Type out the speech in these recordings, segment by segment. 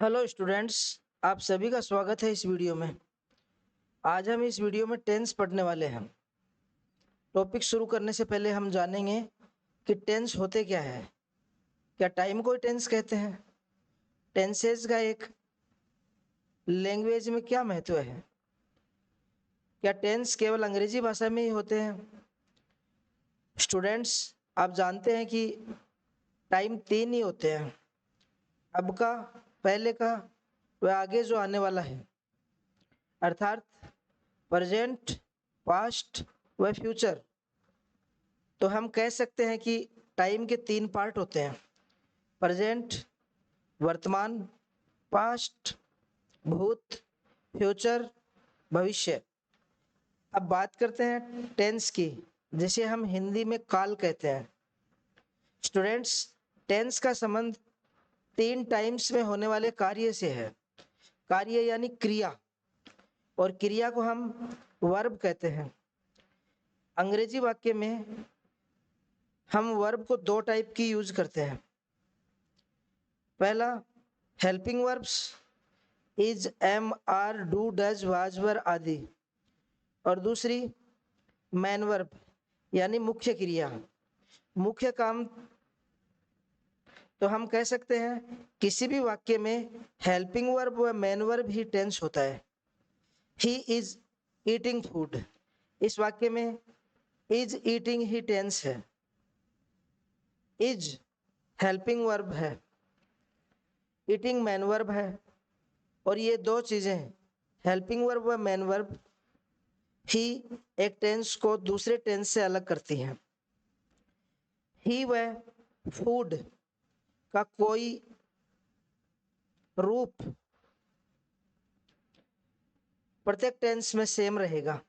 Hello students. आप सभी का स्वागत है इस वीडियो में। आज हम इस वीडियो में टेंस पढ़ने वाले हैं। टॉपिक शुरू करने से पहले हम जानेंगे कि टेंस होते क्या है। क्या टाइम को ही टेंस कहते हैं? टेंसेज का एक लैंग्वेज में क्या महत्व है? क्या टेंस केवल अंग्रेजी भाषा में ही होते हैं? स्टूडेंट्स, आप जानते हैं कि टाइम तीन ही होते हैं, अब का, पहले का व आगे जो आने वाला है, अर्थात प्रेजेंट, पास्ट व फ्यूचर। तो हम कह सकते हैं कि टाइम के तीन पार्ट होते हैं: प्रेजेंट, वर्तमान, पास्ट, भूत, फ्यूचर, भविष्य। अब बात करते हैं टेंस की, जिसे हम हिंदी में काल कहते हैं। स्टूडेंट्स, टेंस का संबंध तीन टाइम्स में होने वाले कार्य से है। कार्य यानी क्रिया, और क्रिया को हम वर्ब कहते हैं। अंग्रेजी वाक्य में हम वर्ब को दो टाइप की यूज करते हैं। पहला, helping verbs, is, am, are, do, does, was, were आदि। और दूसरी, मैन वर्ब यानी मुख्य क्रिया, मुख्य काम। तो हम कह सकते हैं किसी भी वाक्य में हेल्पिंग वर्ब व मैन वर्ब ही टेंस होता है। ही इज ईटिंग फूड, इस वाक्य में इज ईटिंग ही टेंस है। इज हेल्पिंग वर्ब है, ईटिंग मैन वर्ब है, और ये दो चीजें, हेल्पिंग वर्ब व मैन वर्ब, ही एक टेंस को दूसरे टेंस से अलग करती हैं। ही व फूड का कोई रूप प्रत्येक टेंस में सेम रहेगा,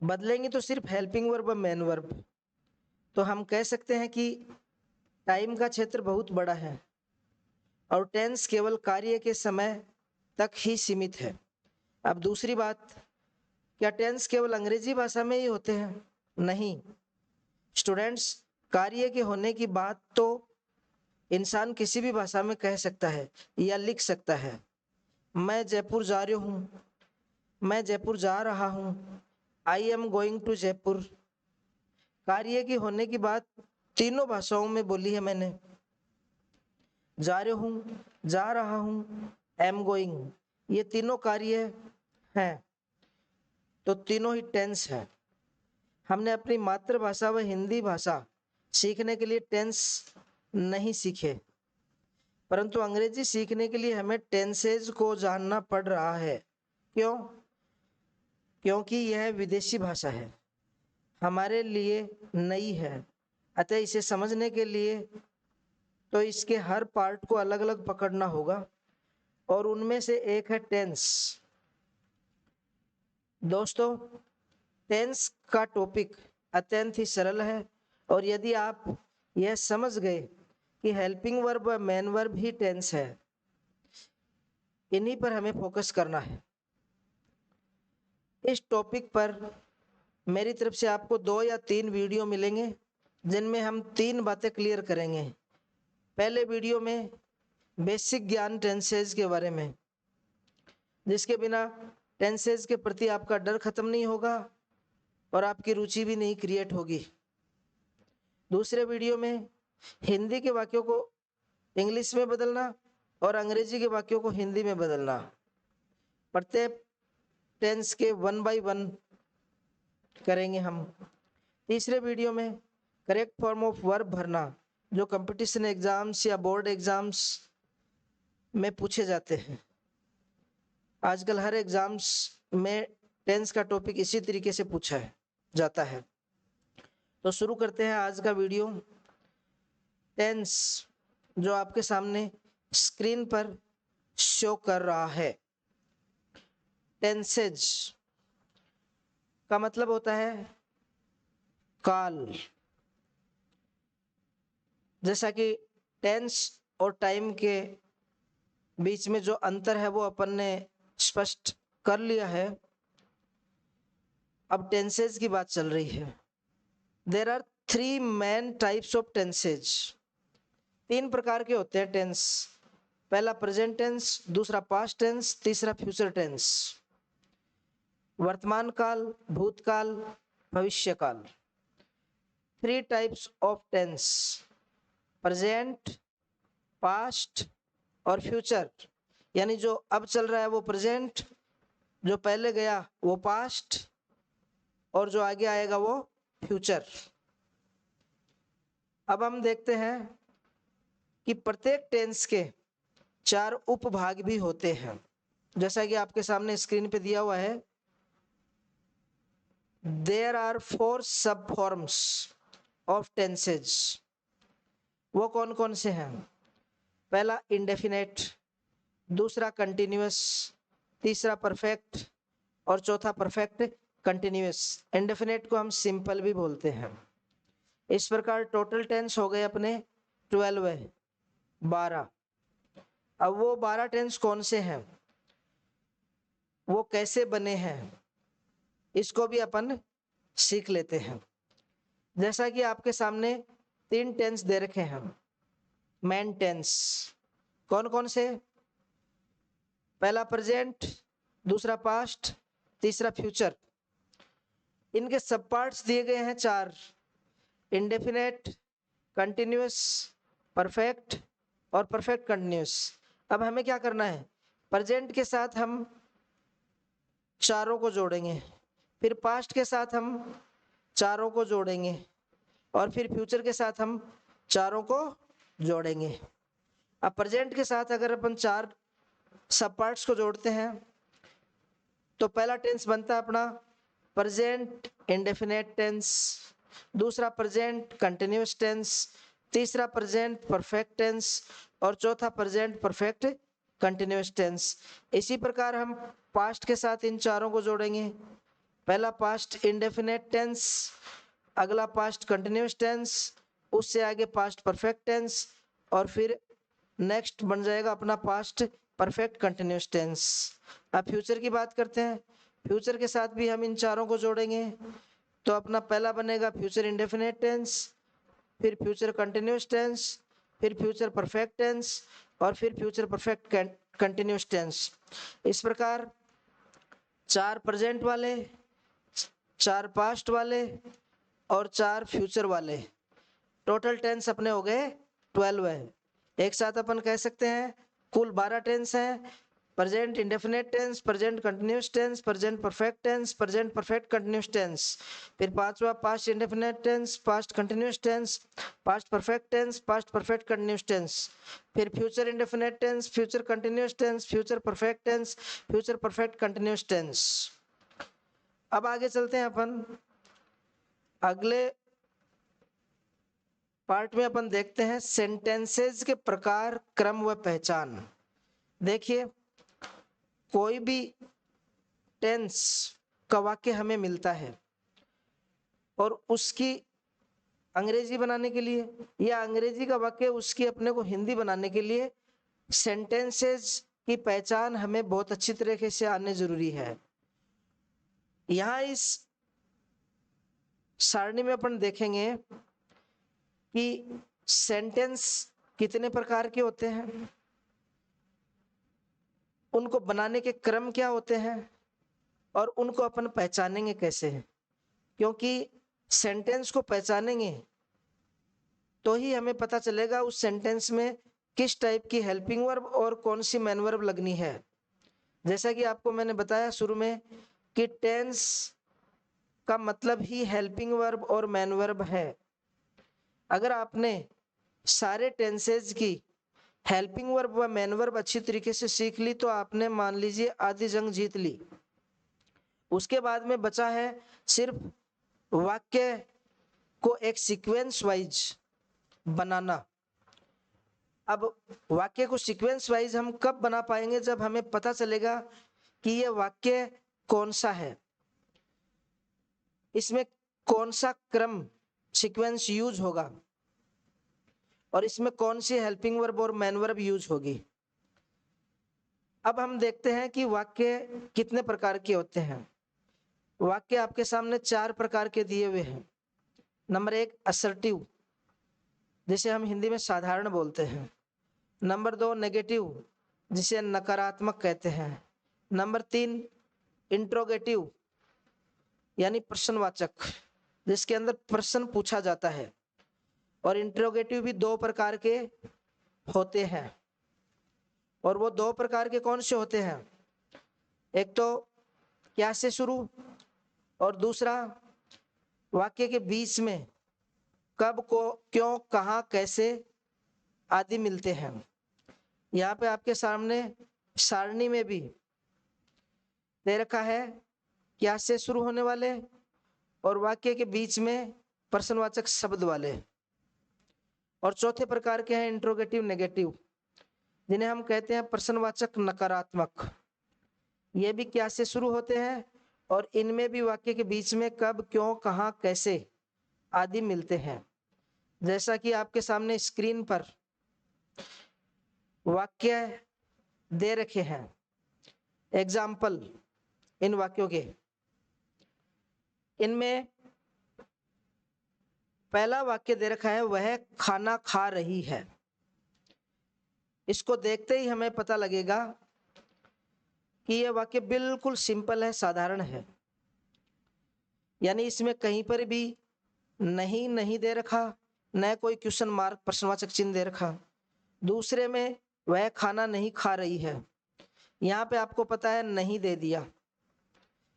बदलेंगे तो सिर्फ हेल्पिंग वर्ब व मैन वर्ब। तो हम कह सकते हैं कि टाइम का क्षेत्र बहुत बड़ा है और टेंस केवल कार्य के समय तक ही सीमित है। अब दूसरी बात, क्या टेंस केवल अंग्रेजी भाषा में ही होते हैं? नहीं स्टूडेंट्स, कार्य के होने की बात तो इंसान किसी भी भाषा में कह सकता है या लिख सकता है। मैं जयपुर जा रही हूँ, मैं जयपुर जा रहा हूँ, I am going to Jaipur. कार्य की होने की बात तीनों भाषाओं में बोली है मैंने। जा रही हूँ, जा रहा हूँ, एम गोइंग, ये तीनों कार्य हैं, तो तीनों ही टेंस है। हमने अपनी मातृभाषा व हिंदी भाषा सीखने के लिए टेंस नहीं सीखे, परंतु अंग्रेजी सीखने के लिए हमें टेंसेज को जानना पड़ रहा है। क्यों? क्योंकि यह विदेशी भाषा है, हमारे लिए नई है। अतः इसे समझने के लिए तो इसके हर पार्ट को अलग अलग पकड़ना होगा, और उनमें से एक है टेंस। दोस्तों, टेंस का टॉपिक अत्यंत ही सरल है, और यदि आप यह समझ गए कि हेल्पिंग वर्ब व मैन वर्ब ही टेंस है, इन्हीं पर हमें फोकस करना है। इस टॉपिक पर मेरी तरफ से आपको 2 या 3 वीडियो मिलेंगे, जिनमें हम 3 बातें क्लियर करेंगे। पहले वीडियो में बेसिक ज्ञान टेंसेज के बारे में, जिसके बिना टेंसेज के प्रति आपका डर खत्म नहीं होगा और आपकी रुचि भी नहीं क्रिएट होगी। दूसरे वीडियो में हिंदी के वाक्यों को इंग्लिश में बदलना और अंग्रेजी के वाक्यों को हिंदी में बदलना, प्रत्येक टेंस के 1 बाय 1 करेंगे हम। तीसरे वीडियो में करेक्ट फॉर्म ऑफ वर्ब भरना, जो कंपटीशन एग्जाम्स या बोर्ड एग्जाम्स में पूछे जाते हैं। आजकल हर एग्जाम्स में टेंस का टॉपिक इसी तरीके से पूछा है जाता है। तो शुरू करते हैं आज का वीडियो। टेंस जो आपके सामने स्क्रीन पर शो कर रहा है, टेंसेज का मतलब होता है काल। जैसा कि टेंस और टाइम के बीच में जो अंतर है वो अपन ने स्पष्ट कर लिया है। अब टेंसेज की बात चल रही है। There are 3 main types of tenses. 3 प्रकार के होते हैं टेंस। पहला प्रेजेंट टेंस, दूसरा पास्ट टेंस, तीसरा फ्यूचर टेंस। वर्तमान काल, भूतकाल, भविष्य काल। 3 types of tense, present, past और फ्यूचर। यानी जो अब चल रहा है वो प्रेजेंट, जो पहले गया वो पास्ट और जो आगे आएगा वो फ्यूचर। अब हम देखते हैं कि प्रत्येक टेंस के 4 उपभाग भी होते हैं, जैसा कि आपके सामने स्क्रीन पे दिया हुआ है। There are 4 subforms of tenses। वो कौन कौन से हैं? पहला इंडेफिनेट, दूसरा कंटिन्यूअस, तीसरा परफेक्ट और चौथा परफेक्ट कंटिन्यूअस। इंडेफिनेट को हम सिंपल भी बोलते हैं। इस प्रकार टोटल टेंस हो गए अपने 12 12। अब वो 12 टेंस कौन से हैं, वो कैसे बने हैं, इसको भी अपन सीख लेते हैं। जैसा कि आपके सामने 3 टेंस दे रखे हैं मेन टेंस। कौन कौन से? पहला प्रेजेंट, दूसरा पास्ट, तीसरा फ्यूचर। इनके सब पार्ट्स दिए गए हैं 4, इंडेफिनेट, कंटिन्यूअस, परफेक्ट और परफेक्ट कंटिन्यूअस। अब हमें क्या करना है, प्रेजेंट के साथ हम चारों को जोड़ेंगे, फिर पास्ट के साथ हम चारों को जोड़ेंगे और फिर फ्यूचर के साथ हम चारों को जोड़ेंगे। अब प्रेजेंट के साथ अगर अपन 4 सब पार्ट्स को जोड़ते हैं तो पहला टेंस बनता है अपना प्रेजेंट इंडेफिनेट टेंस, दूसरा प्रेजेंट कंटिन्यूअस टेंस, तीसरा प्रेजेंट परफेक्ट टेंस और चौथा प्रेजेंट परफेक्ट कंटिन्यूअस टेंस। इसी प्रकार हम पास्ट के साथ इन चारों को जोड़ेंगे। पहला पास्ट इंडेफिनेट टेंस, अगला पास्ट कंटिन्यूअस टेंस, उससे आगे पास्ट परफेक्ट टेंस और फिर नेक्स्ट बन जाएगा अपना पास्ट परफेक्ट कंटिन्यूअस टेंस। अब फ्यूचर की बात करते हैं। फ्यूचर के साथ भी हम इन चारों को जोड़ेंगे तो अपना पहला बनेगा फ्यूचर इंडेफिनेट टेंस, फिर फ्यूचर कंटिन्यूअस टेंस, फिर फ्यूचर परफेक्ट टेंस और फिर फ्यूचर परफेक्ट कंटिन्यूअस टेंस। इस प्रकार 4 प्रेजेंट वाले, 4 पास्ट वाले और 4 फ्यूचर वाले, टोटल टेंस अपने हो गए 12 है। एक साथ अपन कह सकते हैं कुल 12 टेंस हैं। Present indefinite tense, present continuous tense, present perfect tense, present perfect continuous tense, फिर पांचवा past indefinite tense, past continuous tense, past perfect tense, past perfect continuous tense, फिर future indefinite tense, future continuous tense, future perfect tense, future perfect continuous tense. अब आगे चलते हैं अपन अगले part में। अपन देखते हैं सेंटेंसेस के प्रकार, क्रम व पहचान। देखिए, कोई भी टेंस का वाक्य हमें मिलता है और उसकी अंग्रेजी बनाने के लिए या अंग्रेजी का वाक्य उसकी अपने को हिंदी बनाने के लिए सेंटेंसेस की पहचान हमें बहुत अच्छी तरीके से आने जरूरी है। यहाँ इस सारणी में अपन देखेंगे कि सेंटेंस कितने प्रकार के होते हैं, उनको बनाने के क्रम क्या होते हैं और उनको अपन पहचानेंगे कैसे। क्योंकि सेंटेंस को पहचानेंगे तो ही हमें पता चलेगा उस सेंटेंस में किस टाइप की हेल्पिंग वर्ब और कौन सी मैन वर्ब लगनी है। जैसा कि आपको मैंने बताया शुरू में कि टेंस का मतलब ही हेल्पिंग वर्ब और मैन वर्ब है। अगर आपने सारे टेंसेज की हेल्पिंग वर्ब व मैन वर्ब अच्छी तरीके से सीख ली तो आपने मान लीजिए आधी जंग जीत ली। उसके बाद में बचा है सिर्फ वाक्य को एक सीक्वेंस वाइज बनाना। अब वाक्य को सीक्वेंस वाइज हम कब बना पाएंगे, जब हमें पता चलेगा कि यह वाक्य कौन सा है, इसमें कौन सा क्रम सीक्वेंस यूज होगा और इसमें कौन सी हेल्पिंग वर्ब और मैन वर्ब यूज होगी। अब हम देखते हैं कि वाक्य कितने प्रकार के होते हैं। वाक्य आपके सामने 4 प्रकार के दिए हुए हैं। नंबर 1 असर्टिव, जिसे हम हिंदी में साधारण बोलते हैं। नंबर 2 नेगेटिव, जिसे नकारात्मक कहते हैं। नंबर 3 इंट्रोगेटिव यानी प्रश्नवाचक, जिसके अंदर प्रश्न पूछा जाता है। और इंट्रोगेटिव भी 2 प्रकार के होते हैं, और वो 2 प्रकार के कौन से होते हैं? एक तो क्या से शुरू, और दूसरा वाक्य के बीच में कब को, क्यों, कहां, कैसे आदि मिलते हैं। यहाँ पे आपके सामने सारणी में भी दे रखा है क्या से शुरू होने वाले और वाक्य के बीच में प्रश्नवाचक शब्द वाले। और चौथे प्रकार के हैं इंट्रोगेटिव नेगेटिव, जिन्हें हम कहते हैं प्रश्नवाचक नकारात्मक। ये भी क्या से शुरू होते हैं और इनमें भी वाक्य के बीच में कब, क्यों, कहां, कैसे आदि मिलते हैं। जैसा कि आपके सामने स्क्रीन पर वाक्य दे रखे हैं, एग्जाम्पल इन वाक्यों के। इनमें पहला वाक्य दे रखा है वह खाना खा रही है। इसको देखते ही हमें पता लगेगा कि यह वाक्य बिल्कुल सिंपल है, साधारण है। यानी इसमें कहीं पर भी नहीं नहीं दे रखा, न कोई क्वेश्चन मार्क प्रश्नवाचक चिन्ह दे रखा। दूसरे में वह खाना नहीं खा रही है, यहाँ पे आपको पता है नहीं दे दिया,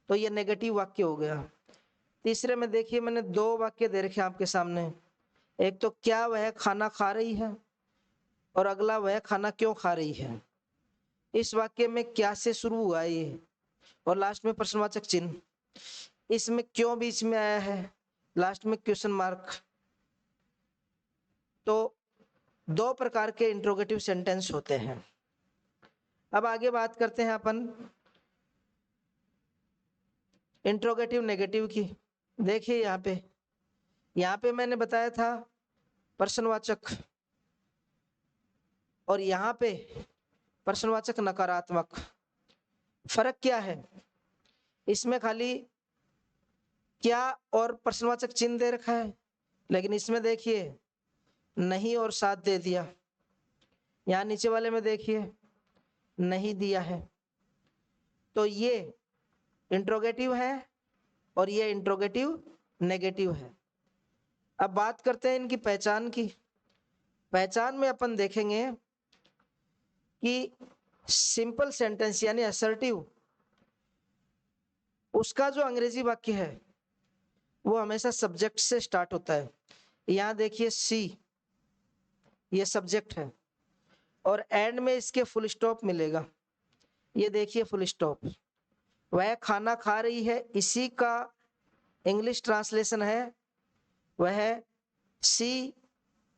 तो ये नेगेटिव वाक्य हो गया। तीसरे में देखिए मैंने 2 वाक्य दे रखे आपके सामने, एक तो क्या वह खाना खा रही है और अगला वह खाना क्यों खा रही है। इस वाक्य में क्या से शुरू हुआ ये और लास्ट में प्रश्नवाचक चिन्ह, इसमें क्यों बीच में आया है, लास्ट में क्वेश्चन मार्क। तो 2 प्रकार के इंट्रोगेटिव सेंटेंस होते हैं। अब आगे बात करते हैं अपन इंट्रोगेटिव नेगेटिव की। देखिए यहाँ पे मैंने बताया था प्रश्नवाचक, और यहाँ पे प्रश्नवाचक नकारात्मक। फर्क क्या है? इसमें खाली क्या और प्रश्नवाचक चिन्ह दे रखा है, लेकिन इसमें देखिए नहीं और साथ दे दिया। यहाँ नीचे वाले में देखिए नहीं दिया है। तो ये इंट्रोगेटिव है और ये इंट्रोगेटिव नेगेटिव है। अब बात करते हैं इनकी पहचान की। पहचान में अपन देखेंगे कि सिंपल सेंटेंस यानी असर्टिव, उसका जो अंग्रेजी वाक्य है वो हमेशा सब्जेक्ट से स्टार्ट होता है। यहाँ देखिए सी, ये सब्जेक्ट है, और एंड में इसके फुल स्टॉप मिलेगा। ये देखिए फुल स्टॉप। वह खाना खा रही है, इसी का इंग्लिश ट्रांसलेशन है वह शी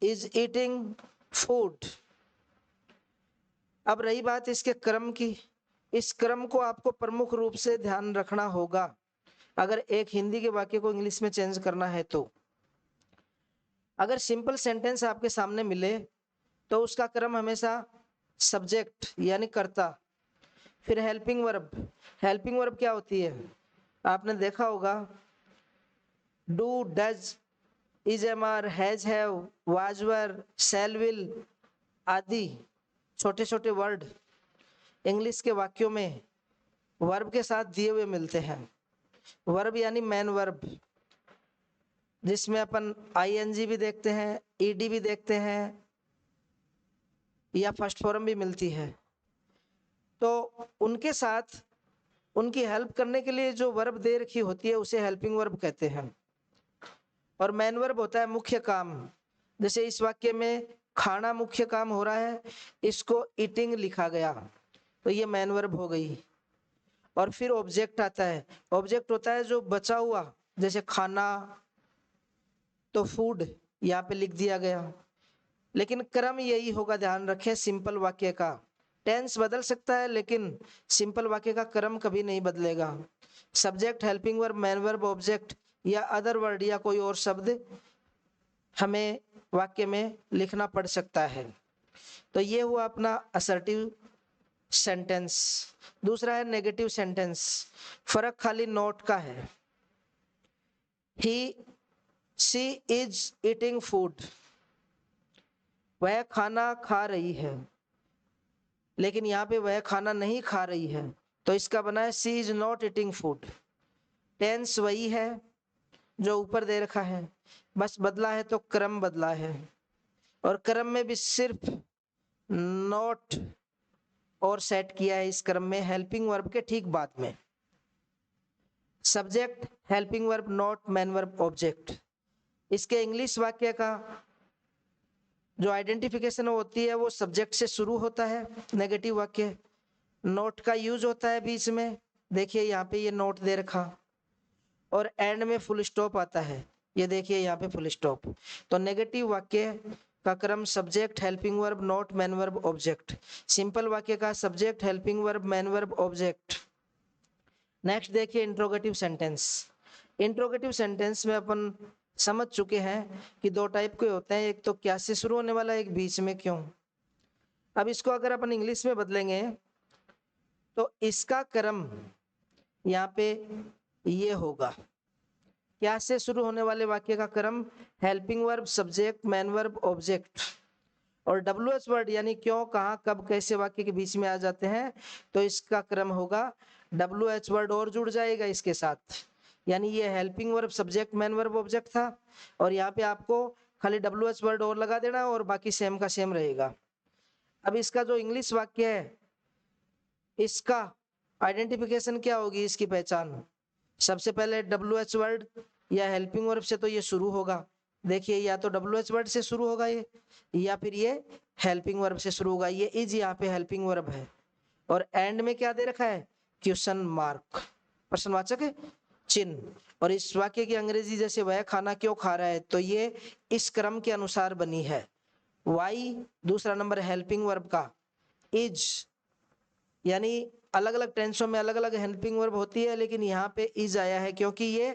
इज ईटिंग फूड। अब रही बात इसके क्रम की, इस क्रम को आपको प्रमुख रूप से ध्यान रखना होगा अगर एक हिंदी के वाक्य को इंग्लिश में चेंज करना है तो। अगर सिंपल सेंटेंस आपके सामने मिले तो उसका क्रम हमेशा सब्जेक्ट यानी कर्ता, फिर हेल्पिंग वर्ब। हेल्पिंग वर्ब क्या होती है? आपने देखा होगा do, does, is, am, are, has, have, was, were, shall, will आदि छोटे छोटे वर्ड इंग्लिश के वाक्यों में वर्ब के साथ दिए हुए मिलते हैं। वर्ब यानी मैन वर्ब, जिसमें अपन आईएनजी भी देखते हैं, ईडी भी देखते हैं, या फर्स्ट फॉर्म भी मिलती है। तो उनके साथ उनकी हेल्प करने के लिए जो वर्ब दे रखी होती है उसे हेल्पिंग वर्ब कहते हैं। और मैन वर्ब होता है मुख्य काम। जैसे इस वाक्य में खाना मुख्य काम हो रहा है, इसको ईटिंग लिखा गया, तो ये मैन वर्ब हो गई। और फिर ऑब्जेक्ट आता है। ऑब्जेक्ट होता है जो बचा हुआ, जैसे खाना, तो फूड यहाँ पे लिख दिया गया। लेकिन क्रम यही होगा, ध्यान रखें सिंपल वाक्य का। टेंस बदल सकता है लेकिन सिंपल वाक्य का क्रम कभी नहीं बदलेगा। Subject, helping verb, main verb, object या अदर वर्ड या कोई और शब्द हमें वाक्य में लिखना पड़ सकता है। तो ये हुआ अपना असर्टिव सेंटेंस। दूसरा है नेगेटिव सेंटेंस। फर्क खाली नोट का है। शी इज ईटिंग फूड, वह खाना खा रही है। लेकिन यहाँ पे वह खाना नहीं खा रही है, तो इसका बना है she is not eating food. Tense वही है जो ऊपर दे रखा है, बस बदला है तो क्रम बदला है, और क्रम में भी सिर्फ नॉट और सेट किया है इस क्रम में हेल्पिंग वर्ब के ठीक बाद में। Subject, helping verb, not, main verb, object. इसके इंग्लिश वाक्य का जो आइडेंटिफिकेशन होती है वो सब्जेक्ट से शुरू होता है, नेगेटिव वाक्य। नोट का यूज होता है बीच में, देखिए यहाँ पे ये नोट दे रखा, और एंड में फुल स्टॉप आता है, ये देखिए यहाँ पे फुल स्टॉप। तो नेगेटिव वाक्य का क्रम subject, helping verb, note, man verb, object. Simple वाक्य का subject, helping verb, main verb, object. Next देखिए इंट्रोगेटिव सेंटेंस। इंट्रोगेटिव सेंटेंस में अपन समझ चुके हैं कि दो टाइप के होते हैं, एक तो क्या से शुरू होने वाला, एक बीच में क्यों। अब इसको अगर अपन इंग्लिश में बदलेंगे तो इसका क्रम यहाँ पे ये होगा, क्या से शुरू होने वाले वाक्य का क्रम helping verb, subject, main verb, object. और WH वर्ड यानी क्यों, कहाँ, कब, कैसे वाक्य के बीच में आ जाते हैं, तो इसका क्रम होगा WH वर्ड और जुड़ जाएगा इसके साथ, यानी ये helping verb, subject, main verb, object था, और यहाँ पे आपको खाली WH वर्ड और लगा देना और बाकी सेम का सेम रहेगा। अब इसका जो इंग्लिश वाक्य है इसका आइडेंटिफिकेशन क्या होगी, इसकी पहचान, सबसे पहले WH वर्ड या हेल्पिंग वर्ब से तो ये शुरू होगा, देखिए या तो WH वर्ड से शुरू होगा ये, या फिर ये हेल्पिंग वर्ब से शुरू होगा। ये इज यहाँ पे हेल्पिंग वर्ब है, और एंड में क्या दे रखा है, क्वेश्चन मार्क, प्रश्नवाचक चिन्ह। और इस वाक्य की अंग्रेजी जैसे वह खाना क्यों खा रहा है, तो ये इस क्रम के अनुसार बनी है। वाई दूसरा नंबर हेल्पिंग वर्ब का, इज यानी अलग अलग टेंसों में अलग अलग हेल्पिंग वर्ब होती है, लेकिन यहाँ पे इज आया है क्योंकि ये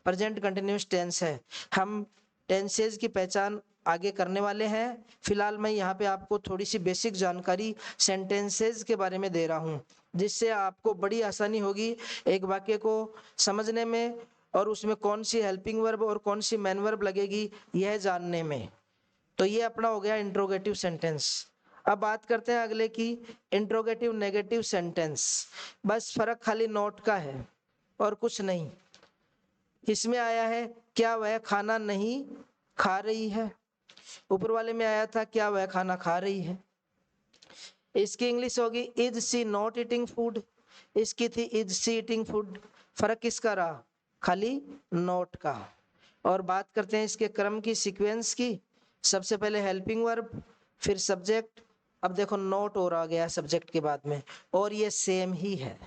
प्रेजेंट कंटिन्यूअस टेंस है। हम टेंसेज की पहचान आगे करने वाले हैं, फिलहाल मैं यहाँ पे आपको थोड़ी सी बेसिक जानकारी सेंटेंसेज के बारे में दे रहा हूँ, जिससे आपको बड़ी आसानी होगी एक वाक्य को समझने में, और उसमें कौन सी हेल्पिंग वर्ब और कौन सी मैन वर्ब लगेगी यह जानने में। तो ये अपना हो गया इंट्रोगेटिव सेंटेंस। अब बात करते हैं अगले की, इंट्रोगेटिव नेगेटिव सेंटेंस। बस फर्क खाली नोट का है और कुछ नहीं। इसमें आया है क्या वह खाना नहीं खा रही है, ऊपर वाले में आया था क्या वह खाना खा रही है। इसकी इंग्लिश होगी is she not eating food, इसकी थी इज सी ईटिंग फूड। फर्क किसका रहा, खाली नोट का। और बात करते हैं इसके क्रम की, सीक्वेंस की, सबसे पहले हेल्पिंग वर्ब, फिर सब्जेक्ट, अब देखो नोट और आ गया सब्जेक्ट के बाद में, और ये सेम ही है,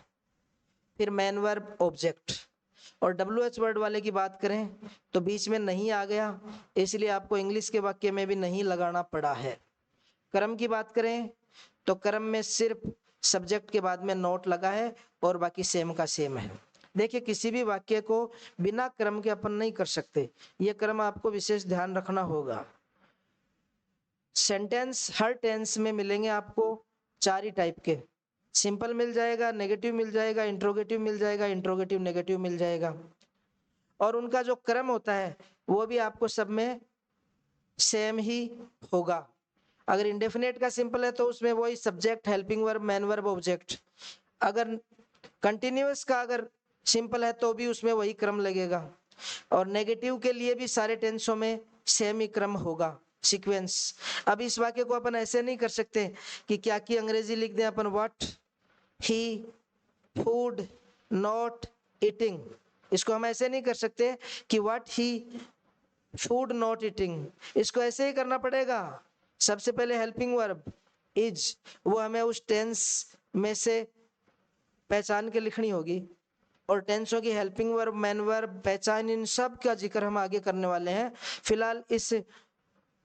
फिर मैन वर्ब, ऑब्जेक्ट। और WH वर्ड वाले की बात करें तो बीच में नहीं आ गया, इसलिए आपको इंग्लिश के वाक्य में भी नहीं लगाना पड़ा है। क्रम की बात करें तो क्रम में सिर्फ सब्जेक्ट के बाद में नोट लगा है और बाकी सेम का सेम है। देखिए किसी भी वाक्य को बिना क्रम के अपन नहीं कर सकते, ये क्रम आपको विशेष ध्यान रखना होगा। सेंटेंस हर टेंस में मिलेंगे आपको चार ही टाइप के, सिंपल मिल जाएगा, नेगेटिव मिल जाएगा, इंट्रोगेटिव मिल जाएगा, इंट्रोगेटिव नेगेटिव मिल जाएगा, और उनका जो क्रम होता है वो भी आपको सब में सेम ही होगा। अगर इंडेफिनेट का सिंपल है तो उसमें वही subject, helping verb, main verb, object. अगर कंटिन्यूअस का अगर सिंपल है तो भी उसमें वही क्रम लगेगा, और नेगेटिव के लिए भी सारे टेंसों में सेम ही क्रम होगा, सीक्वेंस। अब इस वाक्य को अपन ऐसे नहीं कर सकते कि क्या की अंग्रेजी लिख दें अपन, what he food not eating, इसको हम ऐसे नहीं कर सकते कि what he food not eating, इसको ऐसे ही करना पड़ेगा। सबसे पहले हेल्पिंग वर्ब इज, वो हमें उस टेंस में से पहचान के लिखनी होगी, और टेंसों की हेल्पिंग वर्ब, मैन वर्ब, पहचान, इन सब का जिक्र हम आगे करने वाले हैं। फिलहाल इस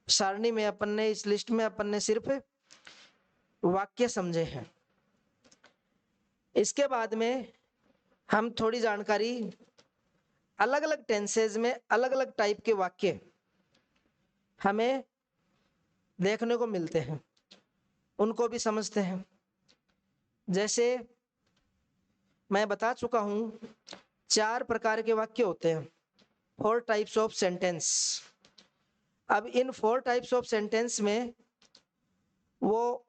सारणी में अपन ने, इस लिस्ट में अपन ने सिर्फ वाक्य समझे हैं। इसके बाद में हम थोड़ी जानकारी अलग अलग टेंसेज में अलग अलग टाइप के वाक्य हमें देखने को मिलते हैं, उनको भी समझते हैं। जैसे मैं बता चुका हूं 4 प्रकार के वाक्य होते हैं, 4 टाइप्स ऑफ सेंटेंस। अब इन 4 टाइप्स ऑफ सेंटेंस में वो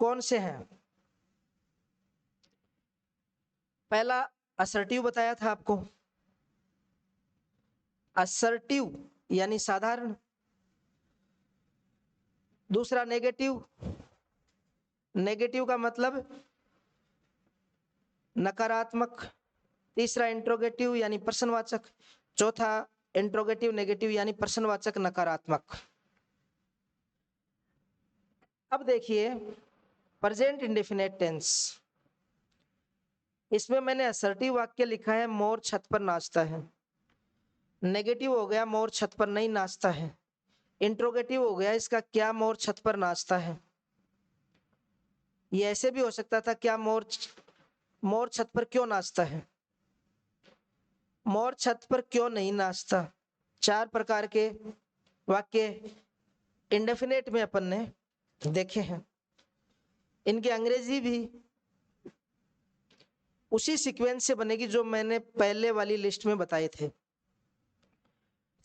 कौन से हैं? पहला असर्टिव बताया था आपको, असर्टिव यानी साधारण। दूसरा नेगेटिव, नेगेटिव का मतलब नकारात्मक। तीसरा इंट्रोगेटिव यानी प्रश्नवाचक। चौथा इंट्रोगेटिव नेगेटिव यानी प्रश्नवाचक नकारात्मक। अब देखिए प्रेजेंट इंडेफिनिट टेंस, इसमें मैंने असर्टिव वाक्य लिखा है मोर छत पर नाचता है। नेगेटिव हो गया मोर छत पर नहीं नाचता है। इंट्रोगेटिव हो गया इसका क्या मोर छत पर नाचता है। ये ऐसे भी हो सकता था क्या मोर छत पर क्यों नाचता है, मोर छत पर क्यों नहीं नाचता। 4 प्रकार के वाक्य इंडेफिनेट में अपन ने देखे हैं। इनकी अंग्रेजी भी उसी सीक्वेंस से बनेगी जो मैंने पहले वाली लिस्ट में बताए थे।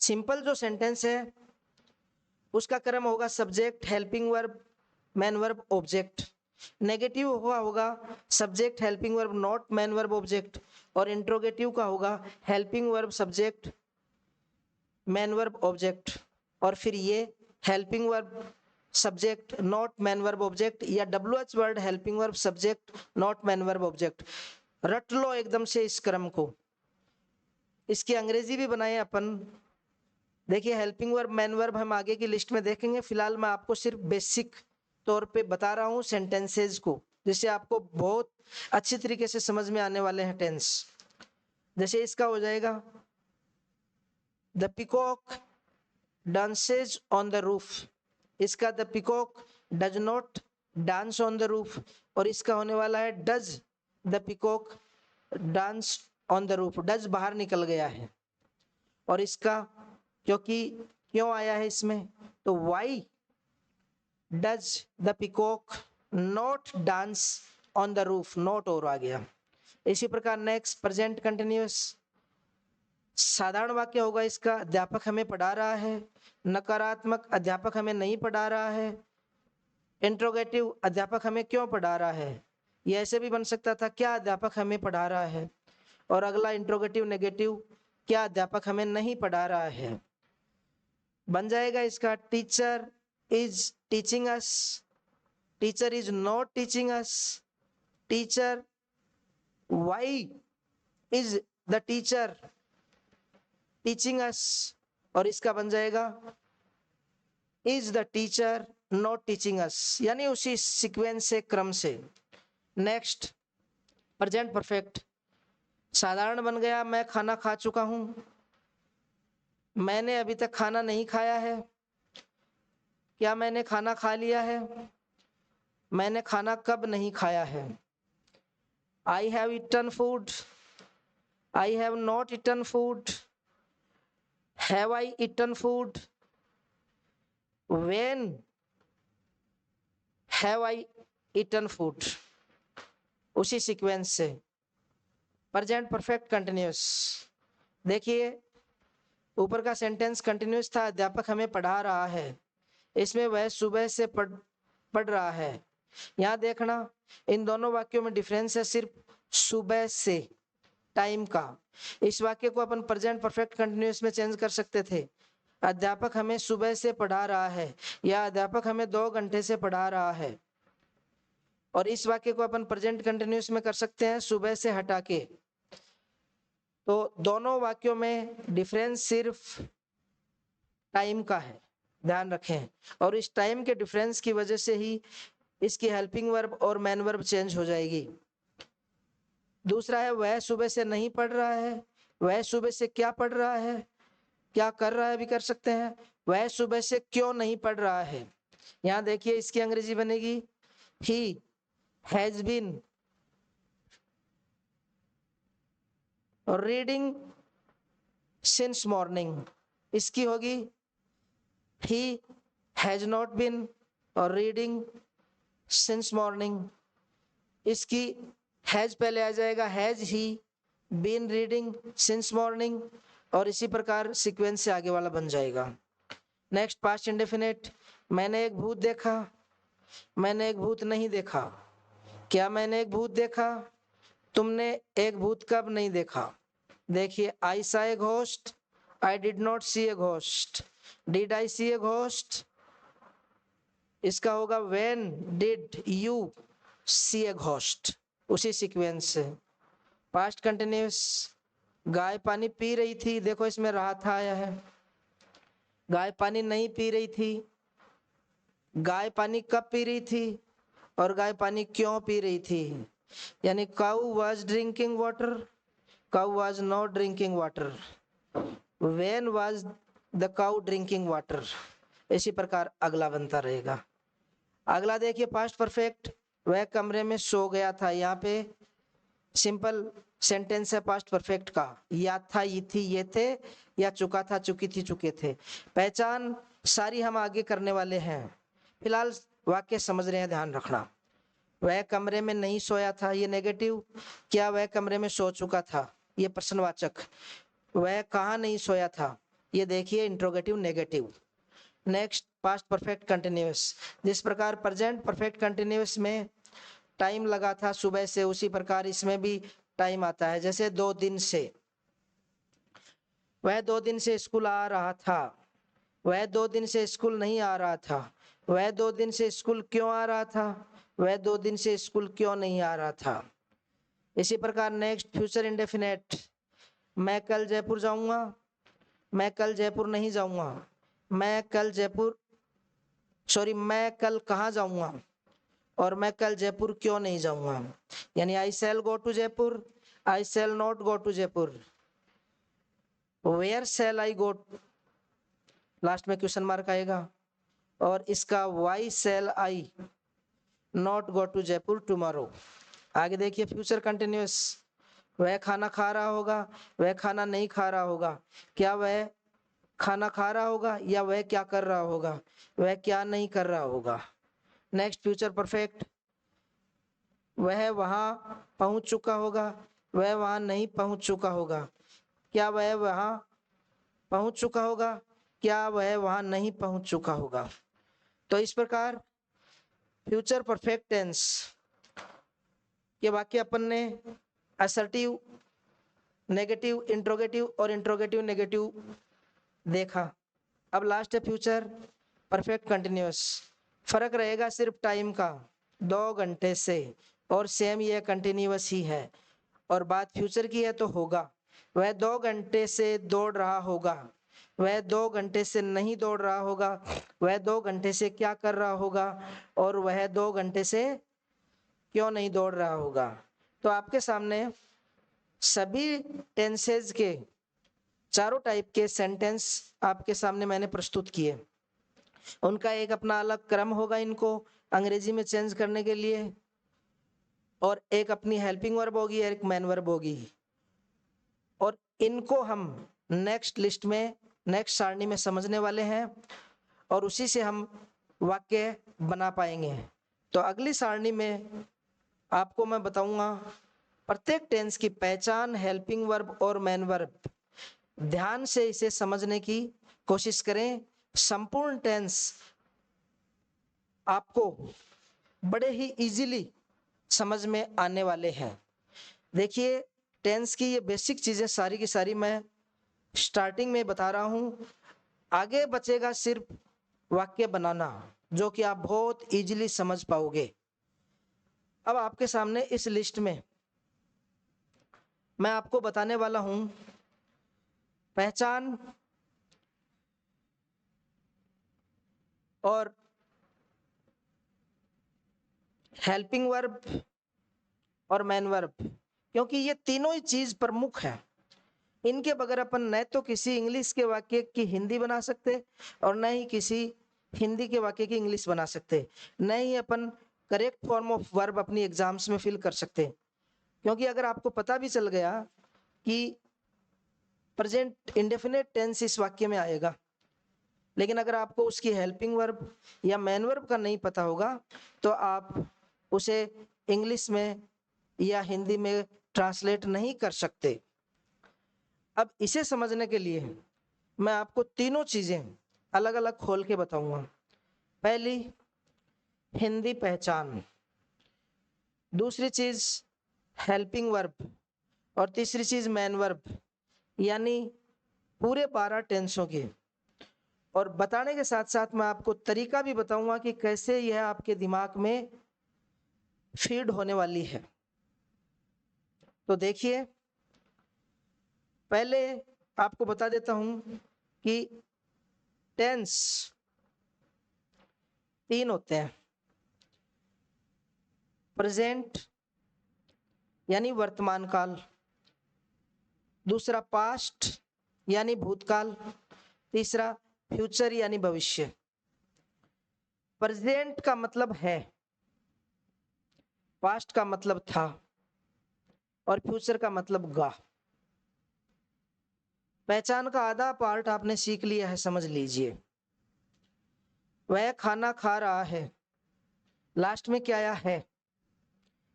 सिंपल जो सेंटेंस है उसका क्रम होगा subject, helping verb, main verb, object. Negative होगा subject, helping verb, not main verb, object. और इंट्रोगेटिव का होगा helping verb, subject, main verb, object. और फिर ये helping verb, subject, not main verb, object, या WH word helping verb, subject, not main verb, object. रट लो एकदम से इस क्रम को। इसकी अंग्रेजी भी बनाए अपन। देखिए हेल्पिंग वर्ब, मैन वर्ब हम आगे की लिस्ट में देखेंगे। फिलहाल मैं आपको सिर्फ बेसिक तौर पे बता रहा हूँ सेंटेंसेज को, जिससे आपको बहुत अच्छी तरीके से समझ में आने वाले हैं टेंस। जैसे इसका हो जाएगा the peacock dances on the roof. इसका the peacock does not dance on the roof. और इसका होने वाला है does the peacock dance on the roof. Does बाहर निकल गया है। और इसका क्योंकि क्यों आया है इसमें, तो why does the peacock not dance on the roof, not और आ गया। इसी प्रकार नेक्स्ट प्रेजेंट कंटिन्यूअस साधारण वाक्य होगा इसका अध्यापक हमें पढ़ा रहा है। नकारात्मक अध्यापक हमें नहीं पढ़ा रहा है। इंट्रोगेटिव अध्यापक हमें क्यों पढ़ा रहा है। ये ऐसे भी बन सकता था क्या अध्यापक हमें पढ़ा रहा है। और अगला इंट्रोगेटिव नेगेटिव, क्या अध्यापक हमें नहीं पढ़ा रहा है। बन जाएगा इसका teacher is teaching us, teacher is not teaching us, teacher why is the teacher teaching us. और इसका बन जाएगा is the teacher not teaching us, यानी उसी सीक्वेंस से क्रम से। नेक्स्ट प्रेजेंट परफेक्ट साधारण बन गया मैं खाना खा चुका हूं, मैंने अभी तक खाना नहीं खाया है, क्या मैंने खाना खा लिया है, मैंने खाना कब नहीं खाया है। I have eaten food, I have not eaten food, have I eaten food, when have I eaten food. उसी सीक्वेंस से प्रेजेंट परफेक्ट कंटिन्यूअस। देखिए ऊपर का सेंटेंस कंटिन्यूअस था, अध्यापक हमें पढ़ा रहा है। इसमें वह सुबह से पढ़ रहा है। यहाँ देखना इन दोनों वाक्यों में डिफरेंस है सिर्फ सुबह से टाइम का। इस वाक्य को अपन प्रेजेंट परफेक्ट कंटिन्यूअस में चेंज कर सकते थे, अध्यापक हमें सुबह से पढ़ा रहा है, या अध्यापक हमें 2 घंटे से पढ़ा रहा है। और इस वाक्य को अपन प्रेजेंट कंटिन्यूअस में कर सकते हैं सुबह से हटा के। तो दोनों वाक्यों में डिफरेंस सिर्फ टाइम का है, ध्यान रखें। और इस टाइम के डिफरेंस की वजह से ही इसकी हेल्पिंग वर्ब और मैन वर्ब चेंज हो जाएगी। दूसरा है वह सुबह से नहीं पढ़ रहा है, वह सुबह से क्या पढ़ रहा है, क्या कर रहा है भी कर सकते हैं। वह सुबह से क्यों नहीं पढ़ रहा है। यहाँ देखिए इसकी अंग्रेजी बनेगी he has been reading since morning। इसकी होगी he has not been reading since morning। इसकी हैज पहले आ जाएगा, has he been reading since morning. और इसी प्रकार सीक्वेंस से आगे वाला बन जाएगा। नेक्स्ट पास्ट इंडेफिनिट मैंने एक भूत देखा, मैंने एक भूत नहीं देखा। क्या मैंने एक भूत देखा? तुमने एक भूत कब नहीं देखा? देखिए, I saw a ghost, I did not see a ghost, did I see a ghost? इसका होगा when did you see a ghost, उसी सीक्वेंस से। पास्ट कंटिन्यूस, गाय पानी पी रही थी, देखो इसमें रहा था आया है। गाय पानी नहीं पी रही थी, गाय पानी कब पी रही थी और गाय पानी क्यों पी रही थी। यानी cow was drinking water, cow was not drinking water, when was the cow drinking water. इसी प्रकार अगला बनता रहेगा। अगला देखिए पास्ट परफेक्ट, वह कमरे में सो गया था। यहाँ पे सिंपल सेंटेंस है पास्ट परफेक्ट का, या था ये थी ये थे, या चुका था चुकी थी चुके थे। पहचान सारी हम आगे करने वाले हैं, फिलहाल वाक्य समझ रहे हैं, ध्यान रखना। वह कमरे में नहीं सोया था, ये नेगेटिव। क्या वह कमरे में सो चुका था, ये प्रश्नवाचक। वह कहाँ नहीं सोया था, ये देखिए interrogative negative. Next past perfect continuous, जिस प्रकार प्रेजेंट परफेक्ट कंटिन्यूअस में टाइम लगा था सुबह से, उसी प्रकार इसमें भी टाइम आता है। जैसे 2 दिन से, वह 2 दिन से स्कूल आ रहा था, वह 2 दिन से स्कूल नहीं आ रहा था। वह 2 दिन से स्कूल क्यों आ रहा था, वह 2 दिन से स्कूल क्यों नहीं आ रहा था। इसी प्रकार नेक्स्ट फ्यूचर इंडेफिनेट, मैं कल जयपुर जाऊंगा, मैं कल जयपुर नहीं जाऊंगा, मैं कल जयपुर मैं कल कहाँ जाऊंगा और मैं कल जयपुर क्यों नहीं जाऊंगा। यानी I shall go to Jaipur, I shall not go to Jaipur, where shall I go, last में क्वेश्चन मार्क आएगा। और इसका why shall I not go to Jaipur tomorrow. आगे देखिए फ्यूचर कंटिन्यूअस, वह खाना खा रहा होगा, वह खाना नहीं खा रहा होगा। क्या वह खाना खा रहा होगा या वह क्या कर रहा होगा, वह क्या नहीं कर रहा होगा। नेक्स्ट फ्यूचर परफेक्ट, वह वहां पहुंच चुका होगा, वह वहां नहीं पहुंच चुका होगा। क्या वह वहां पहुंच चुका होगा, क्या वह वहां नहीं पहुंच चुका होगा। तो इस प्रकार फ्यूचर परफेक्ट टेंस के वाक्य अपन ने असर्टिव, नेगेटिव, इंट्रोगेटिव और इंट्रोगेटिव नेगेटिव देखा। अब लास्ट है फ्यूचर परफेक्ट कंटिन्यूअस। फर्क रहेगा सिर्फ टाइम का, 2 घंटे से, और सेम ये कंटिन्यूअस ही है। और बात फ्यूचर की है तो होगा, वह 2 घंटे से दौड़ रहा होगा, वह 2 घंटे से नहीं दौड़ रहा होगा, वह 2 घंटे से क्या कर रहा होगा, और वह 2 घंटे से क्यों नहीं दौड़ रहा होगा। तो आपके सामने सभी टेंसेज के चारों टाइप के सेंटेंस आपके सामने मैंने प्रस्तुत किए। उनका एक अपना अलग क्रम होगा इनको अंग्रेजी में चेंज करने के लिए, और एक अपनी हेल्पिंग वर्ब होगी, एक मैन वर्ब होगी। और इनको हम नेक्स्ट लिस्ट में, नेक्स्ट सारणी में समझने वाले हैं, और उसी से हम वाक्य बना पाएंगे। तो अगली सारणी में आपको मैं बताऊंगा प्रत्येक टेंस की पहचान, हेल्पिंग वर्ब और मैन वर्ब। ध्यान से इसे समझने की कोशिश करें। संपूर्ण टेंस आपको बड़े ही इजीली समझ में आने वाले हैं। देखिए, टेंस की ये बेसिक चीजें सारी की सारी मैं स्टार्टिंग में बता रहा हूं, आगे बचेगा सिर्फ वाक्य बनाना, जो कि आप बहुत इजीली समझ पाओगे। अब आपके सामने इस लिस्ट में मैं आपको बताने वाला हूं पहचान और हेल्पिंग वर्ब और मैन वर्ब, क्योंकि ये तीनों ही चीज प्रमुख है। इनके बगैर अपन न तो किसी इंग्लिश के वाक्य की हिंदी बना सकते, और न ही किसी हिंदी के वाक्य की इंग्लिश बना सकते, न ही अपन करेक्ट फॉर्म ऑफ वर्ब अपनी एग्जाम्स में फिल कर सकते। क्योंकि अगर आपको पता भी चल गया कि प्रेजेंट इंडेफिनिट टेंस इस वाक्य में आएगा, लेकिन अगर आपको उसकी हेल्पिंग वर्ब या मैन वर्ब का नहीं पता होगा, तो आप उसे इंग्लिश में या हिंदी में ट्रांसलेट नहीं कर सकते। अब इसे समझने के लिए मैं आपको तीनों चीजें अलग अलग खोल के बताऊंगा। पहली, हिंदी पहचान, दूसरी चीज हेल्पिंग वर्ब और तीसरी चीज मैन वर्ब, यानी पूरे 12 टेंसों की। और बताने के साथ साथ मैं आपको तरीका भी बताऊंगा कि कैसे यह आपके दिमाग में फीड होने वाली है। तो देखिए, पहले आपको बता देता हूं कि टेंस 3 होते हैं। प्रेजेंट यानी वर्तमान काल, दूसरा पास्ट यानी भूतकाल, तीसरा फ्यूचर यानी भविष्य। प्रेजेंट का मतलब है, पास्ट का मतलब था और फ्यूचर का मतलब गा। पहचान का आधा पार्ट आपने सीख लिया है, समझ लीजिए। वह खाना खा रहा है, लास्ट में क्या आया है,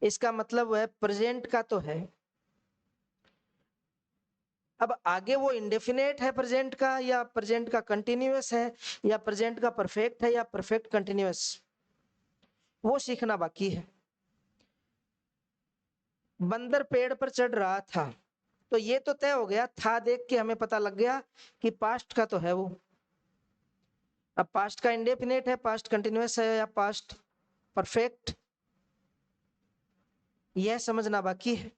इसका मतलब वह प्रेजेंट का तो है। अब आगे वो इंडेफिनेट है प्रेजेंट का, या प्रेजेंट का कंटिन्यूअस है, या प्रेजेंट का परफेक्ट है, या परफेक्ट कंटिन्यूअस, वो सीखना बाकी है। बंदर पेड़ पर चढ़ रहा था, तो ये तो तय हो गया था, देख के हमें पता लग गया कि पास्ट का तो है वो। अब पास्ट का इंडेफिनेट है, पास्ट कंटिन्यूअस है, या पास्ट परफेक्ट, यह समझना बाकी है।